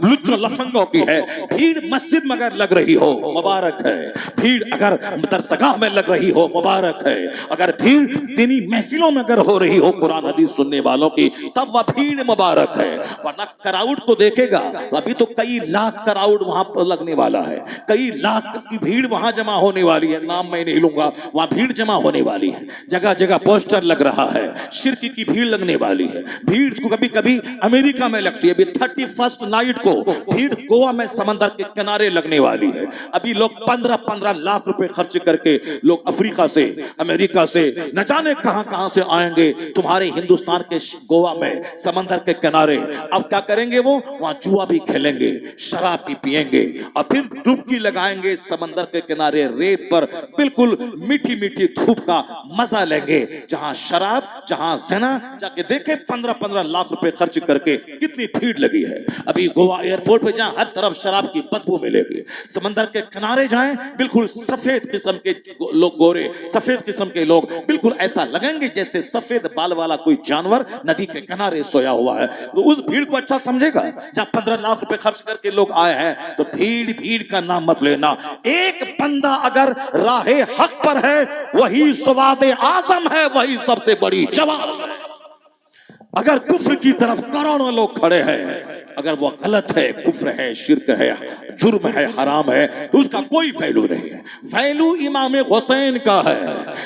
لچو لفنگوں کی ہے۔ بھیڑ مسجد میں اگر لگ رہی ہو مبارک ہے، بھیڑ اگر درسگاہ میں لگ رہی ہو مبارک ہے، اگر بھیڑ دینی محفلوں میں اگر ہو رہی ہو قرآن حدیث سننے والوں کی تب وہ بھیڑ مبارک ہے۔ ورنہ کراؤڈ کو دیکھے گا تو ابھی تو کئی لاکھ کراؤڈ وہاں پر لگنے والا ہے، کئی لاکھ کی بھیڑ وہاں جمع ہونے والی ہے، نام میں نہیں لوں گا، وہاں بھیڑ جمع ہونے والی ہے، جگہ جگہ پوسٹر لگ رہا ہے، شرک کی بھیڑ لگنے والی ہے۔ بھیڑ کو کبھی کبھی امریکہ میں لگتی ہے، ابھی 31 نائٹ کو بھیڑ گوا میں سمندر کے کنارے لگنے والی ہے۔ ابھی لوگ 15 لاکھ روپے خرچ کر کے لوگ افریقہ سے امریکہ سے نہ جانے کہاں کہاں سے آئیں گے تمہارے ہندوستان کے گوا میں سمندر کے کنارے۔ اب کیا کریں گے وہ؟ وہاں جوا بھی کھیلیں گے، شراب بھی پیئیں گے اور پھر ڈبکی لگائیں گے سمندر کے کنارے ریت پر، بالکل میٹھی میٹھی دھوپ کا مزہ لیں گے، جہاں شراب جہاں زنا۔ جا کے دیکھیں 15 لاکھ روپے خرچ کر کے کتنی بھیڑ لگی ہے۔ ابھی گوا ایئرپورٹ پہ جہاں ہر طرف شراب کی بدبو ملے گی، سمندر کے کنارے جائیں بالکل سفید قسم کے لوگ، گورے سفید قسم کے لوگ بالکل ایسا لگیں گے جیسے سفید بال والا کوئی جانور ندی کے کنارے سویا ہوا ہے۔ تو اس بھیڑ کو اچھا سمجھے گا؟ جب 15 لاکھ روپے خرچ کر کے لوگ آئے ہیں تو بھیڑ کا نام مت لینا۔ ایک بندہ اگر راہ حق پر ہے وہی سواد اعظم ہے، وہی سب سے بڑی جواب ہے۔ اگر کفر کی طرف کروڑوں لوگ کھڑے ہیں، اگر وہ غلط ہے، کفر ہے، شرک ہے، جرم ہے، حرام ہے، تو اس کا کوئی ویلو نہیں ہے۔ ویلو امام حسین کا ہے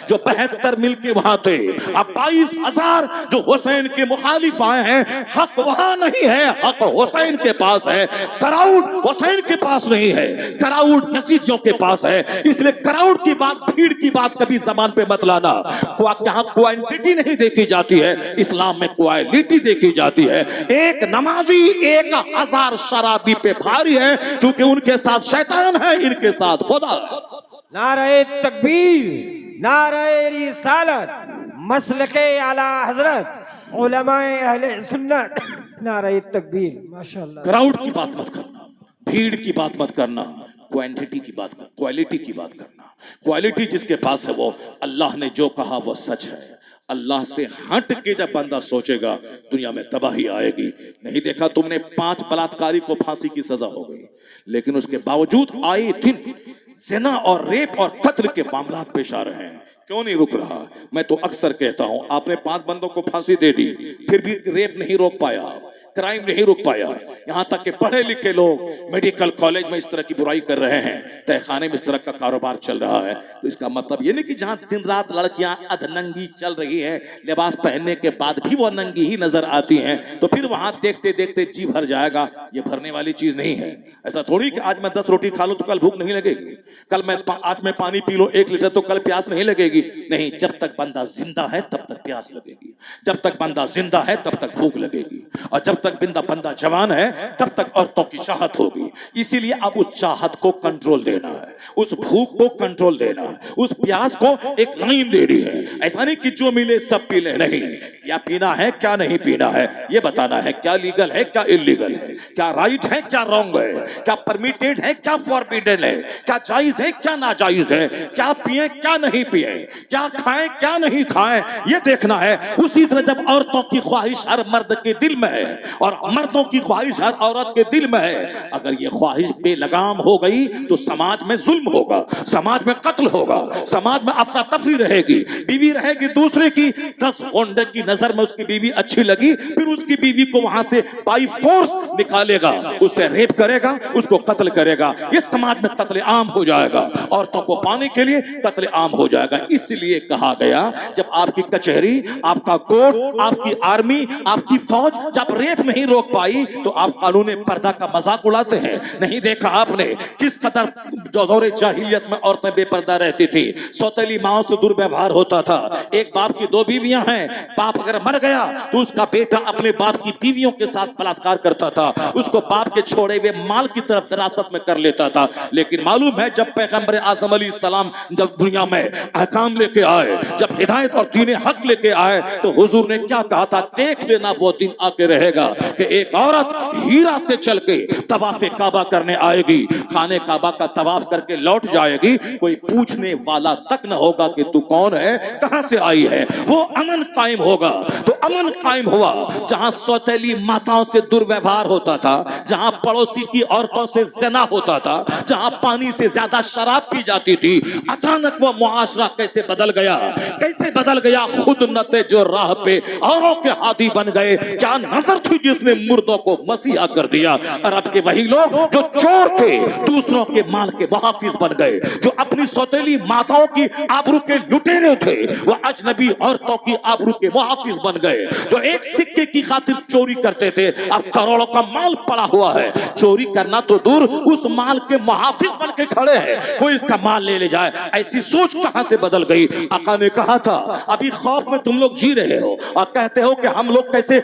جو 72 مل کے وہاں تھے۔ اب 22,000 جو حسین کے مخالف آئے ہیں، حق وہاں نہیں ہے، حق حسین کے پاس ہے۔ کراؤڈ حسین کے پاس نہیں ہے، کراؤڈ یزیدیوں کے پاس ہے۔ اس لیے کراؤڈ کی بات، بھیڑ کی بات کبھی زبان پہ مت لانا۔ یہاں کوانٹٹی نہیں دیکھی جاتی ہے، اسلام میں کوالٹی دیکھی جاتی ہے۔ ایک نمازی 1,000 شرابی پہ بھاری ہے، کیونکہ ان کے ساتھ شیطان ہے، ان کے ساتھ خدا ہے۔ نعرہ تکبیر، نعرہ رسالت، مسلک اعلی حضرت، علماء اہل سنت، نعرہ تکبیر۔ ماشاءاللہ۔ کراؤڈ کی بات مت کرنا، بھیڑ کی بات مت کرنا، کوانٹٹی کی بات کرنا، کوالٹی کی بات کرنا۔ کوالٹی جس کے پاس ہے وہ اللہ نے جو کہا وہ سچ ہے۔ اللہ سے ہٹ کے جب بندہ سوچے گا دنیا میں تباہی آئے گی۔ نہیں دیکھا تم نے 5 بلاತ್ಕಾری کو پھانسی کی سزا ہو گئی، لیکن اس کے باوجود آئے دن زنا اور ریپ اور قتل کے معاملات پیش آ رہے ہیں۔ کیوں نہیں رک رہا؟ میں تو اکثر کہتا ہوں آپ نے 5 بندوں کو پھانسی دے دی، پھر بھی ریپ نہیں روک پایا، کرائم نہیں روک پایا۔ یہاں تک کہ پڑھے لکھے لوگ میڈیکل کالج میں اس طرح کی برائی کر رہے ہیں، تہ خانے میں اس طرح کا کاروبار چل رہا ہے۔ تو اس کا مطلب یہ نہیں کہ جہاں دن رات لڑکیاں ادھننگی چل رہی ہیں، لباس پہننے کے بعد بھی وہ ننگی ہی نظر آتی ہیں، تو پھر وہاں دیکھتے دیکھتے جی بھر جائے گا۔ یہ بھرنے والی چیز نہیں ہے۔ ایسا تھوڑی کہ آج میں 10 روٹی کھا لوں تو کل بھوک نہیں لگے گی، کل میں آج میں پانی پی لوں 1 لیٹر تو کل پیاس نہیں لگے گی۔ نہیں، جب تک بندہ زندہ ہے تب تک پیاس لگے گی، جب تک بندہ زندہ ہے تب تک بھوک لگے گی، اور جب تک بندہ جوان ہے تب تک عورتوں کی چاہت ہوگی۔ اسی لیے اب اس چاہت کو کنٹرول دینا ہے، اس بھوک کو کنٹرول دینا ہے، اس پیاس کو ایک لائن دینی ہے۔ ایسا نہیں کہ جو ملے سب پی لے، نہیں، کیا پینا ہے کیا نہیں پینا ہے یہ بتانا ہے، کیا لیگل ہے کیا انلیگل ہے، کیا رائٹ ہے کیا رانگ ہے، کیا پرمیٹڈ ہے کیا فوربیڈن ہے، کیا جائز ہے کیا ناجائز ہے، کیا پیئیں کیا نہیں پیئیں، کیا کھائیں کیا نہیں کھائیں، یہ دیکھنا ہے۔ اسی طرح جب عورتوں کی خواہش ہر مرد کے دل میں ہے اور مردوں کی خواہش ہر عورت کے دل میں ہے، اگر یہ خواہش بے لگام ہو گئی تو سماج میں ظلم ہوگا، سماج میں قتل ہوگا، سماج میں افراتفری رہے گی۔ بیوی رہے گی دوسرے کی، 10 غنڈے کی نظر میں اس کی بیوی اچھی لگی، پھر اس کی بیوی کو وہاں سے بائی فورس نکالے گا، اس سے ریپ کرے گا، اس کو قتل کرے گا۔ یہ سماج میں قتل عام ہو جائے گا، عورتوں کو پانے کے لیے قتل عام ہو جائے گا۔ اس لیے کہا گیا جب آپ کی کچہری، آپ کا کورٹ، آپ کی آرمی، آپ کی فوج جب ریپ نہیں روک پائی تو آپ قانون پردہ کا مذاق اڑاتے ہیں۔ نہیں دیکھا آپ نے کس قدر دور جاہلیت میں عورتیں بے پردہ رہتی تھی، سوتیلی ماؤں سے دورویوہار ہوتا تھا۔ ایک باپ کی 2 بیویاں ہیں، باپ اگر مر گیا تو اس کا بیٹا اپنے باپ کی بیویوں کے ساتھ بلاತ್کار کرتا تھا۔ تھا اس کو باپ کے چھوڑے ہوئے مال کی طرف وراثت میں کر لیتا تھا. لیکن معلوم ہے جب پیغمبر اعظم علیہ السلام جب دنیا میں احکام لے کے آئے, جب ہدایت اور دین حق لے کے آئے, تو حضور نے کیا کہا تھا, دیکھ لینا وہ دن آ کے رہے گا کہ ایک عورت ہیرا سے چل کے طواف کعبہ کرنے آئے گی, خانے کعبہ کا طواف کر کے لوٹ جائے گی, کوئی پوچھنے والا تک نہ ہوگا کہ تو کون ہے, کہاں سے آئی ہے. وہ امن قائم ہوگا. تو امن قائم ہوا جہاں سوتیلی ماتاؤں سے دورویوہار ہوتا تھا, جہاں پڑوسی کی عورتوں سے زنا ہوتا تھا, جہاں پانی سے زیادہ شراب پی جاتی تھی. اچانک وہ معاشرہ کیسے بدل گیا, کیسے بدل گیا. خود نتے جو راہ پہ اوروں کے ہادی بن گئے. کیا نظر تھی جس نے مردوں کو مسیحا کر دیا. عرب کے وہی لوگ جو چور تھے دوسروں کے مال کے محافظ بن گئے, جو اپنی سوتیلی ماتاؤں کی آبرو کے لٹیرے تھے وہ اجنبی عورتوں کی آبرو کے محافظ بن گئے. جو ایک سکے کی خاطر چوری کرتے تھے اب کروڑوں کا مال پڑا ہوا ہے, چوری کرنا تو دور اس مال کے محافظ بن کے کھڑے ہیں, کوئی اس کا مال لے جائے. ایسی سوچ کہاں سے بدل گئی. آقا نے کہا تھا ابھی خوف میں تم لوگ جی رہے ہو اور کہتے ہو کہ ہم لوگ کیسے,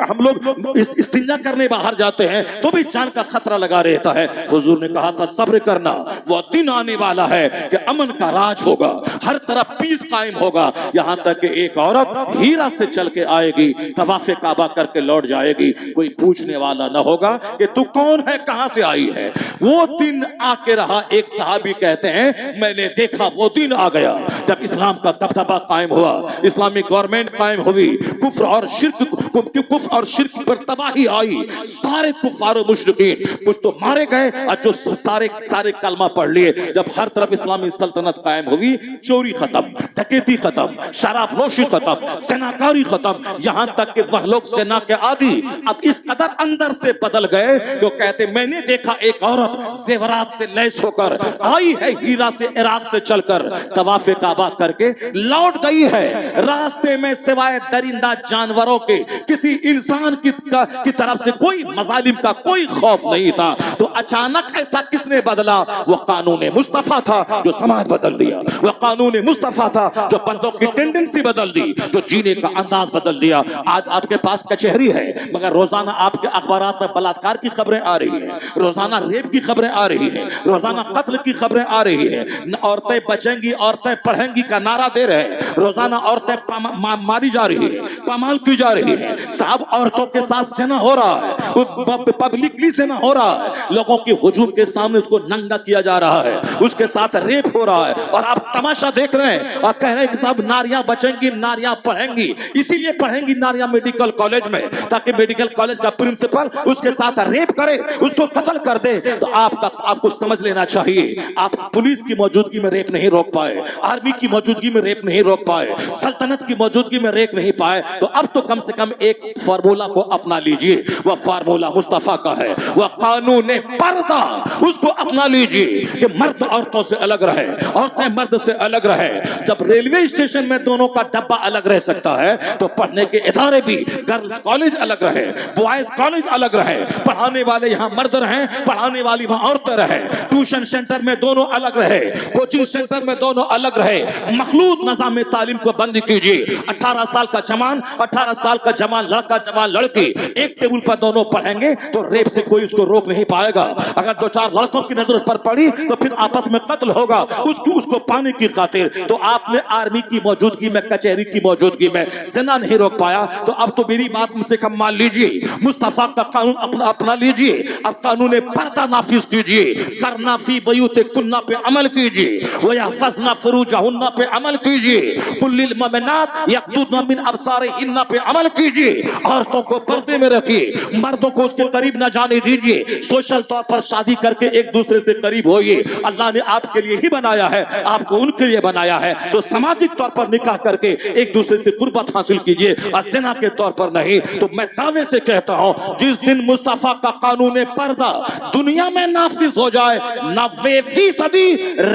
ہم لوگ استنجا کرنے باہر جاتے ہیں تو بھی جان کا خطرہ لگا رہتا ہے. حضور نے کہا تھا صبر کرنا, وہ دن آنے والا ہے کہ امن کا راج ہوگا, ہر طرف پیس قائم ہوگا. یہاں تک کہ ایک عورت ہیرا سے چل کے آئے گی, طواف کعبہ کر کے لوٹ جائے گی, کوئی پوچھنے والا نہ ہوگا کہ تو کون ہے, کہاں سے آئی ہے. وہ دن آ کے رہا. ایک صحابی کہتے ہیں میں نے دیکھا وہ دن آ گیا جب اسلام کا دبدبہ قائم ہوا, اسلامی گورنمنٹ قائم ہوئی, کفر اور شرک پر تباہی آئی. سارے کفار و مشرکین کچھ تو مارے گئے اور جو سارے کلمہ پڑھ لیے. جب ہر طرف اسلامی سلطنت قائم ہوئی, چوری ختم, ڈکیتی ختم, شراب نوشی ختم, زناکاری ختم, یہاں تک کہ وہ لوگ زنا کے عادی اب اس قدر اندر سے بدل گئے جو کہتے میں نے دیکھا ایک عورت زیورات سے لیس ہو کر آئی ہے, ہیرا سے عراق سے چل کر طواف کعبہ کر کے لوٹ گئی ہے. راستے میں سوائے درندہ جانوروں کے کسی انسان کی طرف سے کوئی مظالم کا کوئی خوف نہیں تھا. تو اچانک ایسا کس نے بدلا؟ وہ قانون مصطفیٰ تھا جو سماج بدل دیا, وہ قانون مصطفیٰ تھا جو بندوں کی ٹینڈنسی بدل دی, جو جینے کا انداز بدل دیا. آج آپ کے پاس کچہری ہے مگر روزانہ آپ کے اخبارات میں بلاತ್ಕಾರ کی خبریں آ رہی ہیں, روزانہ ریپ کی خبریں آ رہی ہیں, روزانہ قتل کی خبریں آ رہی ہیں. عورتیں بچیں گی, عورتیں پڑھیں گی کا نعرہ دے رہے ہیں, روزانہ عورتیں ماری جا رہی ہیں, پامال کی جا رہی ہیں. صاحب عورتوں کے ساتھ زنا ہو رہا ہے, پبلکلی زنا ہو رہا ہے, لوگوں کی ہجوم کے سامنے اس کو ننگا کیا جا رہا ہے, اس کے ساتھ ریپ ہو رہا ہے اور آپ تماشا دیکھ رہے ہیں اور کہہ رہے ہیں کہ صاحب ناریاں بچیں گی, ناریاں پڑھیں گی. اسی لیے پڑھیں گی ناریاں میڈیکل کالج میں تاکہ میڈیکل کالج کا پرنسپل اس کے ساتھ ریپ کرے, اس کو قتل کر دے. تو آپ کو سمجھ لینا چاہیے آپ پولیس کی موجودگی میں ریپ نہیں روک پائے, آرمی کی موجودگی میں ریپ نہیں روک پائے, سلطنت کی موجودگی میں ریپ نہیں پائے. تو اب تو کم سے کم ایک فارمولا کو اپنا لیجئے, وہ فارمولا مصطفیٰ کا ہے, وہ قانون پردہ, اس کو اپنا لیجئے کہ مرد عورتوں سے الگ رہے, عورتیں مرد سے الگ رہے. جب ریلوے اسٹیشن میں دونوں کا ڈبہ الگ رہ سکتا ہے تو پڑھنے کے ادارے بھی گرلز کالج الگ رہے, بوائز کالج الگ رہے, پڑھانے والے یہاں مرد رہیں, پڑھانے والی وہاں عورتیں رہیں, ٹیوشن سینٹر میں دونوں الگ رہے, کوچنگ سینٹر میں دونوں الگ رہے. مخلوط نظام تعلیم کو بند کیجیے. 18 سال کا جوان, 18 سال کا جوان لڑکا, جوان لڑکی ایک ٹیبل پر دونوں پڑھیں گے تو ریپ سے کوئی اس کو روک نہیں پائے گا. اگر 2-4 لڑکوں کی نظر اس پر پڑی تو پھر آپس میں قتل ہوگا اس کو پانے کی خاطر. تو آپ نے آرمی کی موجودگی میں, کچہری کی موجودگی میں زنا نہیں روک پایا, تو اب تو میری بات مجھ سے کم مان لیجیے, مصطفیٰ کا قانون اپنا لیجیے. اب قانون پردہ نافذ کیجیے, کرنا فی بیوت کننا پہ عمل کیجیے, وَيَحْفَظْنَ فُرُوجَهُنَّ پہ عمل کیجیے, قُلْ لِلْمُؤْمِنَاتِ يَغْضُضْنَ مِنْ أَبْصَارِهِنَّ پہ عمل کیجیے. عورتوں کو پردے میں رکھیے, مردوں کو اس کے قریب نہ جانے دیجیے. سوشل طور پر شادی کر کے ایک دوسرے سے قریب ہوئیے, اللہ نے آپ کے لیے ہی بنایا ہے, آپ کو ان کے لیے بنایا ہے. تو سماجک طور پر نکاح کر کے ایک دوسرے سے قربت حاصل کیجیے اور زنا کے طور پر نہیں. تو میں دعوے سے کہتا ہوں جس دن مصطفیٰ کا قانون پردہ دنیا میں نافذ ہو جائے, 90%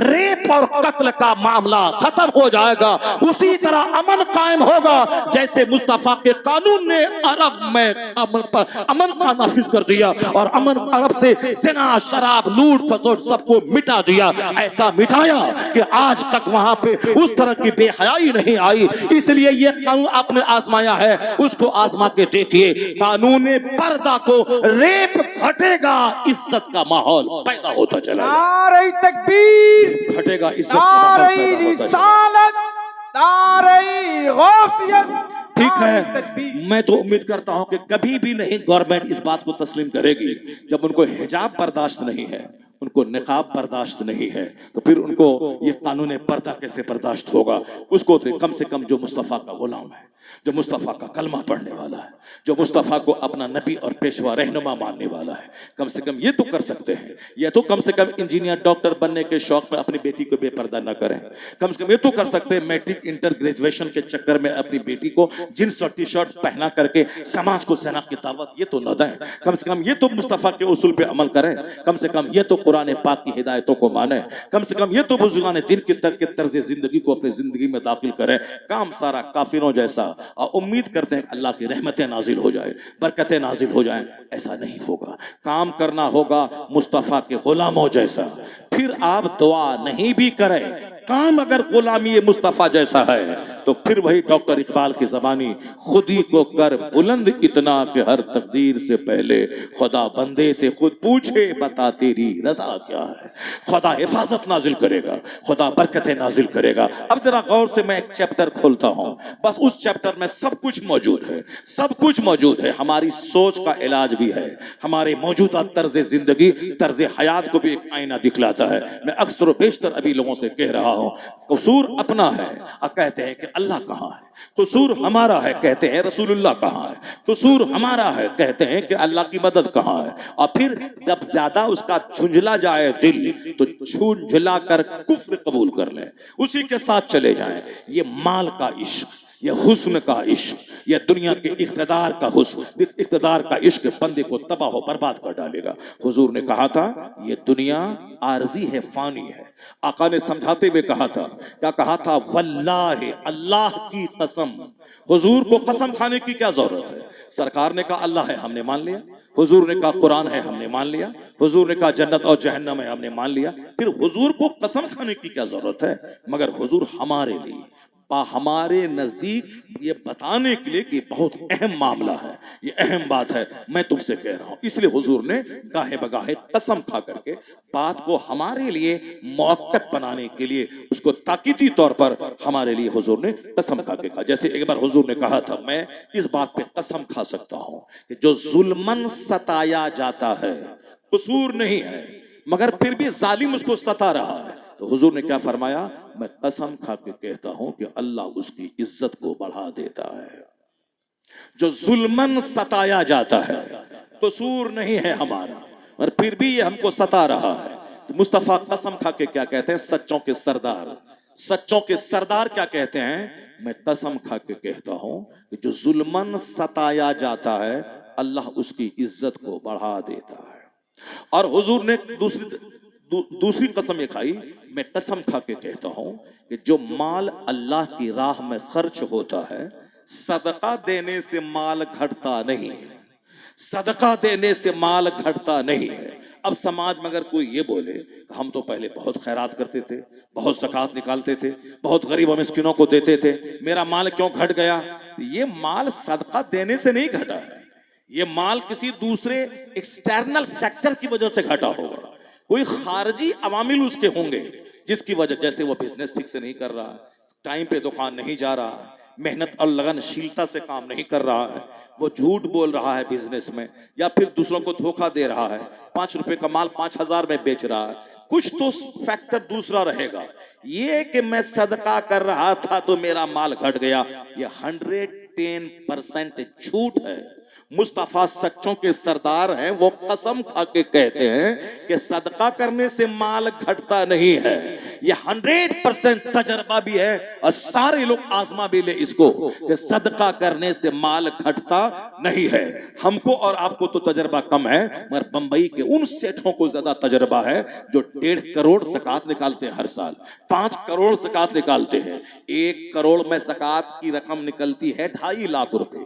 ریپ اور قتل کا معاملہ ختم ہو جائے گا. اسی طرح امن قائم ہوگا جیسے مصطفیٰ کے قانون نے عرب میں امن کا نافذ کر دیا اور امن عرب سے زنا, شراب, لوٹ پھسوٹ سب کو مٹا دیا. ایسا مٹایا کہ آج تک وہاں پہ اس طرح کی بے حیائی نہیں آئی. اس لیے یہ قانون آپ نے آزمایا ہے اس کو آزما کے دیکھیے. قانون پردہ کو ریپ گھٹے گا, عزت کا ماحول پیدا ہوتا چلا جائے. نعرہ تکبیر, گھٹے گا, عزت کا ماحول نعرہ پیدا ہوتا چلا جائے. رسالت, نعرہ غوثیت. ٹھیک نعرہ ہے, تکبیر. میں تو امید کرتا ہوں کہ کبھی بھی نہیں گورنمنٹ اس بات کو تسلیم کرے گی جب ان کو حجاب برداشت نہیں ہے, ان کو نقاب برداشت نہیں ہے, تو پھر ان کو یہ قانون پردہ کیسے برداشت ہوگا. اس کو کم سے کم جو مصطفیٰ کا غلام ہے, جو مصطفیٰ کا کلمہ پڑھنے والا ہے, جو مصطفیٰ کو اپنا نبی اور پیشوا رہنما ماننے والا ہے, کم سے کم یہ تو کر سکتے ہیں. یہ تو کم سے کم انجینئر ڈاکٹر بننے کے شوق میں اپنی بیٹی کو بے پردہ نہ کریں. کم سے کم یہ تو کر سکتے ہیں میٹرک انٹر گریجویشن کے چکر میں اپنی بیٹی کو جینس اور ٹی شرٹ پہنا کر کے سماج کو زنا کی دعوت یہ تو نہ دیں. کم سے کم یہ تو مصطفیٰ کے اصول پہ عمل کریں. کم سے کم یہ تو قرآن پاک کی ہدایتوں کو مانیں. کم سے کم یہ تو بزرگان دین کی طرز زندگی کو اپنی زندگی میں داخل کریں. کام سارا کافروں جیسا, اور امید کرتے ہیں کہ اللہ کی رحمتیں نازل ہو جائے, برکتیں نازل ہو جائیں. ایسا نہیں ہوگا. کام کرنا ہوگا مصطفیٰ کے غلاموں جیسا. پھر آپ دعا نہیں بھی کریں, کام اگر غلامی مصطفیٰ جیسا ہے تو پھر وہی ڈاکٹر اقبال کی زبانی, خودی کو کر بلند اتنا کہ ہر تقدیر سے پہلے خدا بندے سے خود پوچھے بتا تیری رضا کیا ہے. خدا حفاظت نازل کرے گا, خدا برکتیں نازل کرے گا. اب ذرا غور سے میں ایک چیپٹر کھولتا ہوں, بس اس چیپٹر میں سب کچھ موجود ہے, سب کچھ موجود ہے. ہماری سوچ کا علاج بھی ہے, ہمارے موجودہ طرز زندگی, طرز حیات کو بھی ایک آئینہ دکھلاتا ہے. میں اکثر و بیشتر ابھی لوگوں سے کہہ رہا ہوں, قصور اپنا ہے اور کہتے ہیں کہ اللہ کہاں ہے. قصور ہمارا ہے, کہتے ہیں رسول اللہ کہاں ہے. قصور ہمارا ہے, کہتے ہیں کہ اللہ کی مدد کہاں ہے. اور پھر جب زیادہ اس کا جھنجھلا جائے دل تو جھنجھلا کر کفر قبول کر لیں, اسی کے ساتھ چلے جائیں. یہ مال کا عشق, یہ حسن کا عشق, یہ دنیا کے اقتدار کا حسن, اقتدار کا عشق بندے کو تباہ و برباد کر ڈالے گا. حضور نے کہا تھا یہ دنیا عارضی ہے, فانی ہے. آقا نے سمجھاتے ہوئے کہا تھا, کیا کہا تھا, واللہ, اللہ کی قسم. حضور کو قسم کھانے کی کیا ضرورت ہے؟ سرکار نے کہا اللہ ہے, ہم نے مان لیا. حضور نے کہا قرآن ہے, ہم نے مان لیا. حضور نے کہا جنت اور جہنم ہے, ہم نے مان لیا. پھر حضور کو قسم کھانے کی کیا ضرورت ہے؟ مگر حضور ہمارے لیے, ہمارے نزدیک یہ بتانے کے لیے کہ بہت اہم معاملہ ہے, یہ اہم بات ہے, میں تم سے کہہ رہا ہوں. اس لیے حضور نے گاہے بگاہے قسم کھا کر کے بات کو ہمارے لیے موقت بنانے کے لیے, اس کو تاکیدی طور پر ہمارے لیے حضور نے قسم کھا کے کہا. جیسے ایک بار حضور نے کہا تھا, میں اس بات پہ قسم کھا سکتا ہوں کہ جو ظلمن ستایا جاتا ہے, قصور نہیں ہے مگر پھر بھی ظالم اس کو ستا رہا ہے, تو حضور نے کیا فرمایا, میں قسم کھا کے کہتا ہوں کہ اللہ اس کی عزت کو بڑھا دیتا ہے. جو ظلمن ستایا جاتا ہے, قصور نہیں ہے ہمارا, اور پھر بھی یہ ہم کو ستا رہا ہے. مصطفیٰ قسم کھا کے کیا کہتے ہیں, سچوں کے سردار, سچوں کے سردار کیا کہتے ہیں, میں قسم کھا کے کہتا ہوں کہ جو ظلمن ستایا جاتا ہے اللہ اس کی عزت کو بڑھا دیتا ہے. اور حضور نے دوسری قسم یہ کھائی, میں قسم کھا کے کہتا ہوں کہ جو مال اللہ کی راہ میں خرچ ہوتا ہے, صدقہ دینے سے مال گھٹتا نہیں ہے, صدقہ دینے سے مال گھٹتا نہیں ہے. اب سماج میں اگر کوئی یہ بولے کہ ہم تو پہلے بہت خیرات کرتے تھے, بہت زکوٰۃ نکالتے تھے, بہت غریب و مسکینوں کو دیتے تھے, میرا مال کیوں گھٹ گیا؟ یہ مال صدقہ دینے سے نہیں گھٹا ہے, یہ مال کسی دوسرے ایکسٹرنل فیکٹر کی وجہ سے گھٹا ہوگا. کوئی خارجی عوامل اس کے ہوں گے جس کی وجہ, جیسے وہ بزنس ٹھیک سے نہیں کر رہا, ٹائم پہ دکان نہیں جا رہا, محنت اور لگن شیلتا سے کام نہیں کر رہا ہے, وہ جھوٹ بول رہا ہے بزنس میں, یا پھر دوسروں کو دھوکہ دے رہا ہے, 5 روپے کا مال 5000 میں بیچ رہا ہے, کچھ تو فیکٹر دوسرا رہے گا. یہ کہ میں صدقہ کر رہا تھا تو میرا مال گھٹ گیا, یہ 110% جھوٹ ہے. مصطفیٰ سچوں کے سردار ہیں, وہ قسم کھا کے کہتے ہیں کہ صدقہ کرنے سے مال گھٹتا نہیں ہے. یہ 100% تجربہ بھی ہے, اور سارے لوگ آزما بھی لے اس کو کہ صدقہ کرنے سے مال گھٹتا نہیں ہے. ہم کو اور آپ کو تو تجربہ کم ہے, مگر بمبئی کے ان سیٹھوں کو زیادہ تجربہ ہے جو 1.5 کروڑ زکوٰۃ نکالتے ہیں ہر سال, 5 کروڑ زکوٰۃ نکالتے ہیں. 1 کروڑ میں زکوٰۃ کی رقم نکلتی ہے 2.5 لاکھ روپے,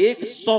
100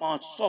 500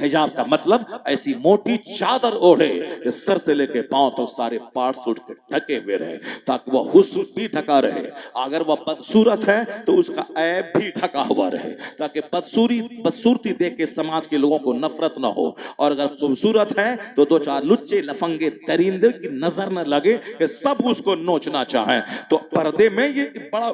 حجاب کا مطلب ایسی موٹی چادر اوڑھے کہ سر سے لے کے پاؤں تک سارے پارٹس اٹھ کے ڈھکے ہوئے رہے تاکہ وہ حسن بھی ڈھکا رہے، اگر وہ بدصورت ہے تو اس کا عیب بھی ڈھکا ہوا رہے تاکہ بدصورتی دیکھ کے سماج کے لوگوں کو نفرت نہ ہو، اور اگر خوبصورت ہے تو دو چار لچے لفنگے درندے کی نظر نہ لگے کہ سب اس کو نوچنا چاہیں۔ تو پردے میں یہ بڑا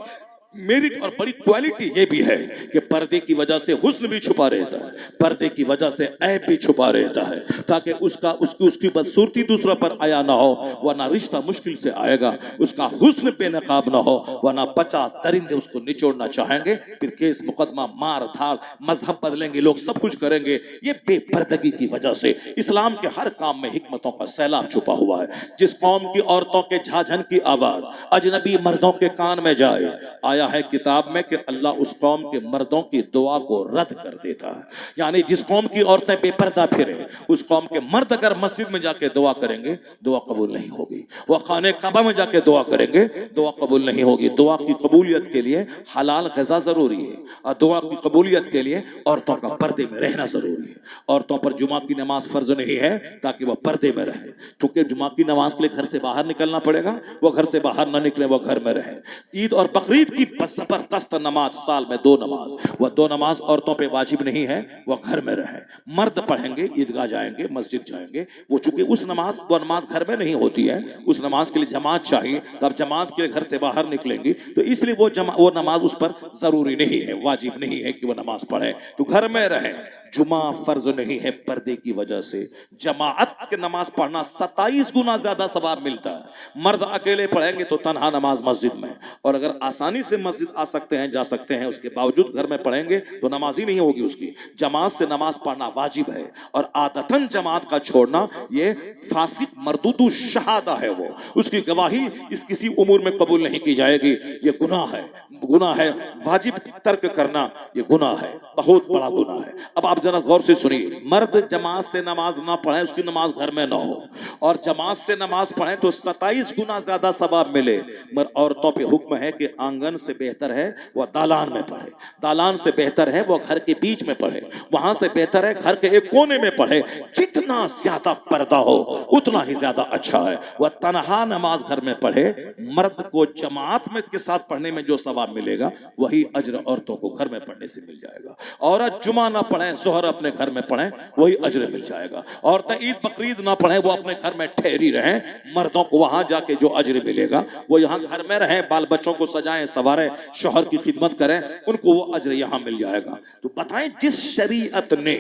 میرٹ اور بڑی کوالٹی یہ بھی ہے کہ پردے کی وجہ سے حسن بھی چھپا رہتا ہے، پردے کی وجہ سے عیب بھی چھپا رہتا ہے تاکہ اس کی بدصورتی دوسروں پر آیا نہ ہو، ورنہ رشتہ مشکل سے آئے گا، اس کا حسن بے نقاب نہ ہو ورنہ 50 درندے اس کو نچوڑنا چاہیں گے، پھر کیس مقدمہ مار دھاڑ مذہب بدلیں گے، لوگ سب کچھ کریں گے۔ یہ بے پردگی کی وجہ سے اسلام کے ہر کام میں حکمتوں کا سیلاب چھپا ہوا ہے۔ جس قوم کی عورتوں کے جھاجھن کی آواز اجنبی مردوں کے کان میں جائے، آیا ہے کتاب میں کہ اللہ اس قوم کے مردوں کی دعا کو رد کر دیتا ہے۔ یعنی جس قوم کی عورتیں بے پردہ پھرے، اس قوم کے مرد اگر مسجد میں جا کے دعا کریں گے دعا قبول نہیں ہوگی، وہ خانہ کعبہ میں جا کے دعا کریں گے دعا قبول نہیں ہوگی۔ دعا کی قبولیت کے لیے حلال غذا ضروری ہے، اور دعا کی قبولیت کے لیے عورتوں کا پردے میں رہنا ضروری ہے۔ عورتوں پر جمعہ کی نماز فرض نہیں ہے تاکہ وہ پردے میں رہے، کیونکہ جمعہ کی نماز کے لیے گھر سے باہر نکلنا پڑے گا، وہ گھر سے باہر نہ نکلے، وہ گھر میں رہے۔ عید اور بقرعید کی زبردست نماز، سال میں 2 نماز، وہ 2 نماز عورتوں پہ واجب نہیں ہے، وہ گھر میں رہے۔ مرد پڑھیں گے، عیدگاہ جائیں گے، مسجد جائیں گے، وہ چونکہ وہ نماز گھر میں نہیں ہوتی ہے، اس نماز کے لیے جماعت چاہیے، تو اب جماعت کے لیے گھر سے باہر نکلیں گی تو اس لیے وہ نماز اس پر ضروری نہیں ہے، واجب نہیں ہے کہ وہ نماز پڑھے، تو گھر میں رہے۔ جمعہ فرض نہیں ہے پردے کی وجہ سے، جماعت کے نماز پڑھنا 27 گنا زیادہ ثواب ملتا ہے۔ مرد اکیلے پڑھیں گے تو تنہا نماز مسجد میں، اور اگر آسانی سے مسجد آ سکتے ہیں جا سکتے ہیں، اس کے باوجود گھر میں پڑھیں گے تو نماز ہی نہیں ہوگی اس کی۔ جماعت سے نماز پڑھنا واجب ہے، اور عادتاً جماعت کا چھوڑنا یہ فاسق مردود الشہادہ ہے، وہ اس کی گواہی اس کسی امور میں قبول نہیں کی جائے گی۔ یہ گناہ ہے، واجب ترک کرنا یہ گناہ ہے، بہت بڑا گناہ ہے۔ اب آپ ذرا غور سے سنیے، مرد جماعت سے نماز نہ پڑھیں، اس کی نماز گھر میں نہ ہو، اور جماعت سے نماز پڑھیں تو 27 گنا زیادہ ثواب ملے۔ مگر عورتوں پہ حکم ہے کہ آنگن سے بہتر ہے وہ دالان میں پڑھے، دالان سے بہتر ہے وہ گھر کے بیچ میں پڑھے، وہاں سے بہتر ہے گھر کے ایک کونے میں پڑھے۔ جتنا زیادہ پردہ ہو اتنا ہی زیادہ اچھا ہے۔ وہ تنہا نماز گھر میں پڑھے، مرد کو جماعت میں کے ساتھ پڑھنے میں جو ثواب ملے گا وہی اجر عورتوں کو گھر میں پڑھنے سے مل جائے گا۔ عورت جمعہ نہ پڑھیں، ظہر اپنے گھر میں پڑھیں، وہی اجر مل جائے گا۔ عورتیں عید بقرعید نہ پڑھیں، وہ اپنے گھر میں ٹھہری رہیں، مردوں کو وہاں جا کے جو اجر ملے گا وہ یہاں گھر میں رہیں، بال بچوں کو سجائیں سواریں، شوہر کی خدمت کریں، ان کو وہ اجر یہاں مل جائے گا۔ تو بتائیں، جس شریعت نے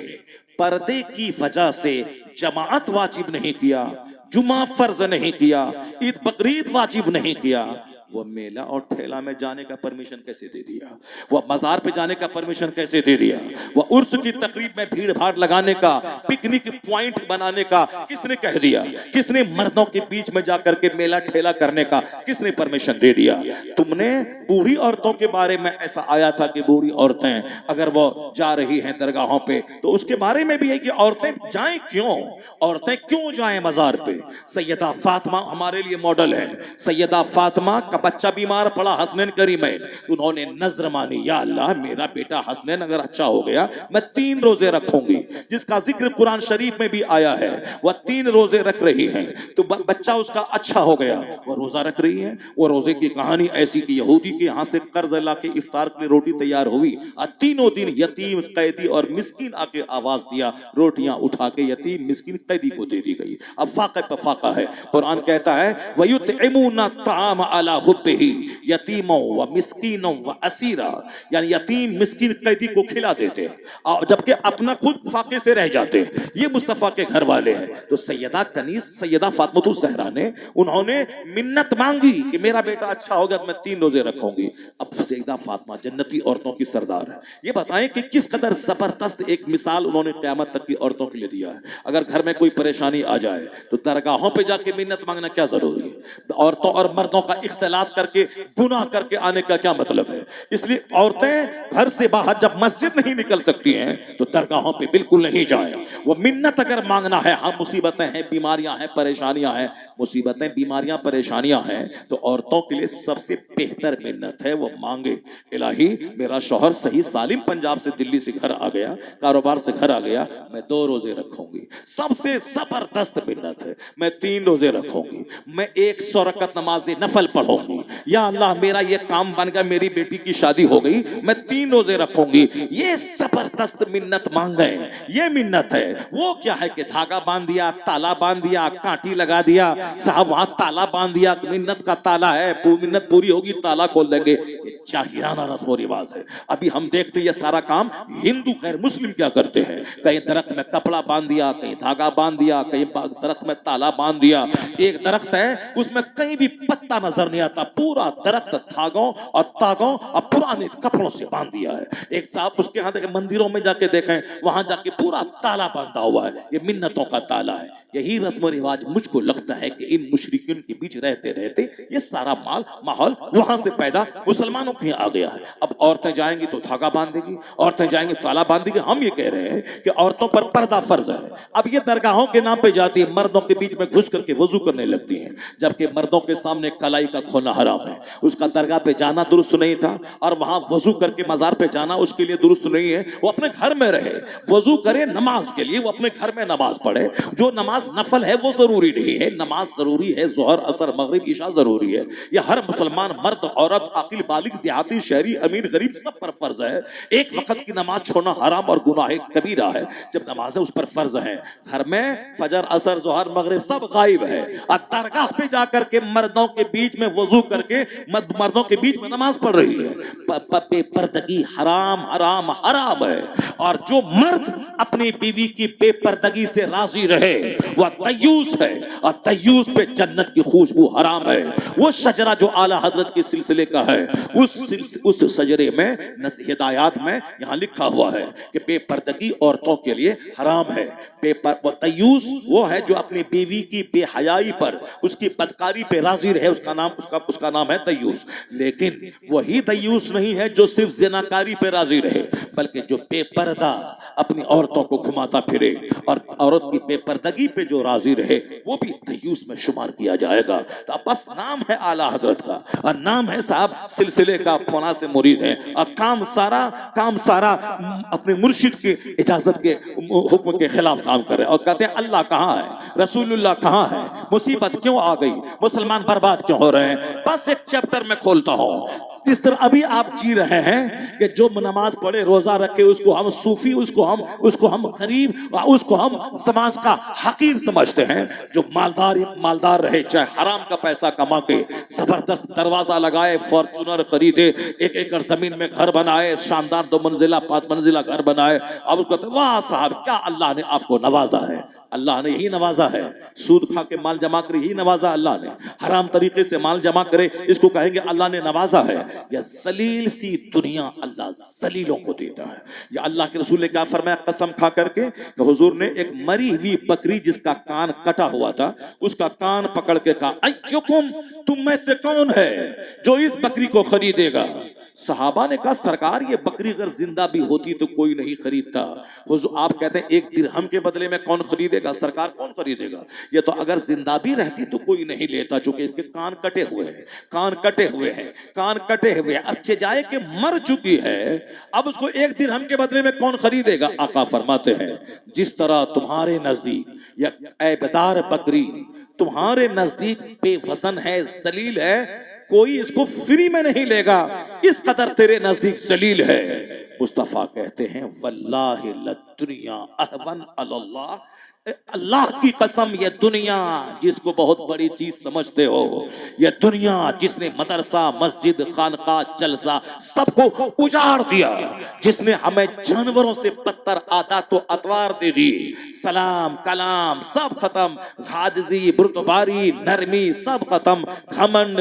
پردے کی وجہ سے جماعت واجب نہیں کیا، جمعہ فرض نہیں کیا، عید بقرعید واجب نہیں کیا، وہ میلہ اور ٹھیلا میں جانے کا پرمیشن کیسے دے دیا؟ وہ مزار پہ جانے کا پرمیشن کیسے دے دیا؟ وہ عرس کی تقریب میں بھیڑ بھاڑ لگانے کا، پکنک پوائنٹ بنانے کا کس نے کہہ دیا؟ کس نے مردوں کے بیچ میں جا کر کے میلہ ٹھیلا کرنے کا کس نے پرمیشن دے دیا؟ تم نے بوڑھی عورتوں کے بارے میں ایسا آیا تھا کہ بوڑھی عورتیں اگر وہ جا رہی ہیں درگاہوں پہ تو اس کے بارے میں بھی ہے کہ عورتیں جائیں کیوں؟ عورتیں کیوں جائیں مزار پہ؟ سیدہ فاطمہ ہمارے لیے ماڈل ہے۔ سیدہ فاطمہ کا بچہ بیمار پڑا حسنین کریمین، انہوں نے نظر مانی، یا اللہ میرا بیٹا حسنین اگر اچھا ہو گیا میں 3 روزے رکھوں گی، جس کا ذکر قرآن شریف میں بھی آیا ہے۔ وہ 3 روزے رکھ رہی ہیں تو بچہ اس کا اچھا ہو گیا، وہ روزہ رکھ رہی ہے۔ وہ روزے کی کہانی ایسی کہ یہودی کے یہاں سے قرض لا کے افطار کی روٹی تیار ہوئی، 3 دن یتیم قیدی اور مسکین آ کے آواز دیا، روٹیاں اٹھا کے یتیم مسکین قیدی کو دے دی گئی۔ اب فاقہ پہ فاقہ ہے، قرآن کہتا ہے وَيُطْعِمُونَ الطَّعَامَ عَلَى حُبِّهِ یتیموں و مسکینوں و اسیرا، یعنی یتیم مسکین قیدی کو کھلا دیتے ہیں جبکہ اپنا خود فاقے سے رہ جاتے ہیں۔ یہ مصطفیٰ کے گھر والے ہیں۔ تو سیدہ کنیز سیدہ فاطمہ الزہرا نے انہوں نے منت مانگی کہ میرا بیٹا اچھا ہوگا تو میں 3 روزے رکھوں گی۔ اب سیدہ فاطمہ جنتی عورتوں کی سردار ہے۔ یہ بتائیں کہ کس قدر زبردست ایک مثال انہوں نے قیامت تک کی عورتوں کے لیے دیا ہے۔ اگر گھر میں کوئی پریشانی آ جائے تو درگاہوں پہ جا کے منت مانگنا کیا ضروری ہے؟ عورتوں اور مردوں کا اختلاط کر کے گناہ کر کے آنے کا کیا مطلب ہے؟ اس لیے عورتیں گھر سے باہر جب مسجد نہیں نکل سکتی ہیں تو درگاہوں پہ بالکل نہیں جائیں. وہ منت اگر مانگنا ہے، ہاں مصیبتیں ہیں، بیماریاں ہیں، پریشانیاں ہیں، مصیبتیں بیماریاں پریشانیاں ہیں، تو عورتوں کے لیے سب سے بہتر منت ہے وہ مانگے، الہی میرا شوہر صحیح سالم پنجاب سے دلی سے گھر آ گیا، کاروبار سے گھر آ گیا، میں 2 روزے رکھوں گی. سب سے زبردست منت ہے. میں 3 روزے رکھوں گی، میں 100 رکعت نماز نفل پڑھوں گی. یا اللہ میرا یہ کام بن گیا، میری بیٹی کی شادی ہو گئی، میں 3 روزے رکھوں گی. یہ زبردست منت مانگے، یہ منت ہے. وہ کیا ہے کہ دھاگا باندھ دیا، تالا باندھ دیا، کانٹی لگا دیا، صاحب وہاں تالا باندھ دیا، منت کا تالا ہے، منت پوری ہوگی تالا کھول دیں گے. یہ جاہلانہ رسم و رواج ہے. ابھی ہم دیکھتے یہ سارا کام ہندو غیر مسلم کیا کرتے ہیں. کہیں درخت میں کپڑا باندھ دیا، کہیں دھاگا باندھ دیا، کہیں درخت میں تالا باندھ دیا. ایک درخت ہے اس میں کہیں بھی پتا نظر نہیں آتا، پورا درخت دھاگوں اور تاگوں اور پرانے کپڑوں سے باندھ دیا ہے. ایک صاحب اس کے ہاں دیکھیں، مندروں میں جا کے دیکھیں، وہاں جا کے پورا تالا باندھا ہوا ہے. یہ منتوں کا تالا ہے. یہی رسم و رواج مجھ کو لگتا ہے کہ ان مشرکین کے بیچ رہتے رہتے یہ سارا ماحول وہاں سے پیدا مسلمانوں کے آ گیا ہے. اب عورتیں جائیں گی تو دھاگا باندھے گی، عورتیں جائیں گی تالا باندھے گی. ہم یہ کہہ رہے ہیں کہ عورتوں پر پردہ فرض ہے. اب یہ درگاہوں کے نام پہ جاتی ہے، مردوں کے بیچ میں گھس کر کے وضو کرنے لگتی ہیں، جبکہ مردوں کے سامنے کلائی کا کھونا حرام ہے. اس کا درگاہ پہ جانا درست نہیں تھا، اور وہاں وضو کر کے مزار پہ جانا اس کے لیے درست نہیں ہے. وہ اپنے گھر میں رہے، وضو کرے نماز کے لیے، وہ اپنے گھر میں نماز پڑھے. جو نماز نفل ہے وہ ضروری نہیں ہے. نماز ضروری ہے، ظہر عصر مغرب عشاء ضروری ہے. یہ ہر مسلمان مرد عورت عاقل بالغ دیہاتی شہری امیر غریب سب پر فرض ہے. ایک وقت کی نماز چھوڑنا حرام اور گناہ کبیرہ ہے. جب نمازیں اس پر فرض ہیں، گھر میں فجر عصر ظہر مغرب سب غائب ہے، اور درگاہ پہ جا کر کے مردوں کے بیچ میں وضو کر کے مردوں کے بیچ میں نماز پڑھ رہی ہے. بے پردگی حرام حرام حرام ہے. اور جو مرد اپنی بیوی کی بے پردگی سے راضی رہے وہ دیوس ہے، اور دیوس پہ جنت کی خوشبو حرام ہے. وہ شجرہ جو اعلیٰ حضرت کے سلسلے کا ہے، اس شجرے میں ہدایات میں یہاں لکھا ہوا ہے کہ بے پردگی عورتوں کے لیے حرام ہے. دیوس وہ ہے جو اپنی بیوی کی بے حیائی پر، اس کی بدکاری پہ راضی رہے، اس کا نام ہے دیوس. لیکن وہی دیوس نہیں ہے جو صرف زناکاری پہ راضی رہے، بلکہ جو بے پردہ اپنی عورتوں کو گھماتا پھرے اور عورت کی بے پردگی پہ جو راضی رہے وہ بھی دیوس میں شمار کیا جائے گا. تو بس نام ہے اعلیٰ حضرت کا، اور نام ہے صاحب سلسلے کا فنا سے مرید ہے، اور کام سارا اپنے مرشد کی اجازت کے حکم کے خلاف کام کر رہے ہیں. اور کہتے ہیں اللہ کہاں ہے، رسول اللہ کہاں ہے، مصیبت کیوں آ گئی، مسلمان برباد کیوں ہو رہے ہیں. بس ایک چیپٹر میں کھولتا ہوں. جس طرح ابھی آپ جی رہے ہیں کہ جو نماز پڑھے روزہ رکھے اس کو ہم صوفی، اس کو ہم غریب، اس کو ہم سماج کا حقیر سمجھتے ہیں. جو مالدار رہے، چاہے حرام کا پیسہ کما کے زبردست دروازہ لگائے، فارچونر خریدے، 1 ایکڑ زمین میں گھر بنائے، شاندار 2 منزلہ 5 منزلہ گھر بنائے، اب اس کو کہتے ہیں واہ صاحب کیا اللہ نے آپ کو نوازا ہے. اللہ نے یہی نوازا ہے. سود کھا کے مال جمع کرے یہی نوازا اللہ نے. حرام طریقے سے مال جمع کرے اس کو کہیں گے اللہ نے نوازا ہے. یا ذلیل سی دنیا اللہ ذلیلوں کو دیتا ہے. یا اللہ کے رسول نے کیا فرمایا قسم کھا کر کے کہ حضور نے ایک مری ہوئی بکری جس کا کان کٹا ہوا تھا، اس کا کان پکڑ کے کہا ایکم، تم میں سے کون ہے جو اس بکری کو خریدے گا. صحابہ نے کہا سرکار یہ بکری اگر زندہ بھی ہوتی تو کوئی نہیں خریدتا. حضور آپ کہتے ہیں 1 درہم کے بدلے میں کون خریدے گا؟ سرکار کون خریدے گا؟ یہ تو اگر زندہ بھی رہتی تو کوئی نہیں لیتا، چونکہ اس کے کان کٹے ہوئے ہیں. اب جائے کہ مر چکی ہے، اب اس کو 1 درہم کے بدلے میں کون خریدے گا؟ آقا فرماتے ہیں جس طرح تمہارے نزدیک یا عیبدار بکری تمہارے نزدیک بے وزن ہے، ذلیل ہے، کوئی اس کو فری میں نہیں لے گا، اس قدر تیرے نزدیک ذلیل ہے. مصطفیٰ کہتے ہیں واللہ للدنیا اہون علی اللہ، اللہ کی قسم یہ دنیا جس کو بہت بڑی چیز سمجھتے ہو، یہ دنیا جس نے مدرسہ مسجد خانقاہ جلسہ سب کو اجاڑ دیا، جس نے ہمیں جانوروں سے بدتر عادات و اطوار دے دی، سلام کلام سب ختم، عاجزی بردباری نرمی سب ختم، گھمنڈ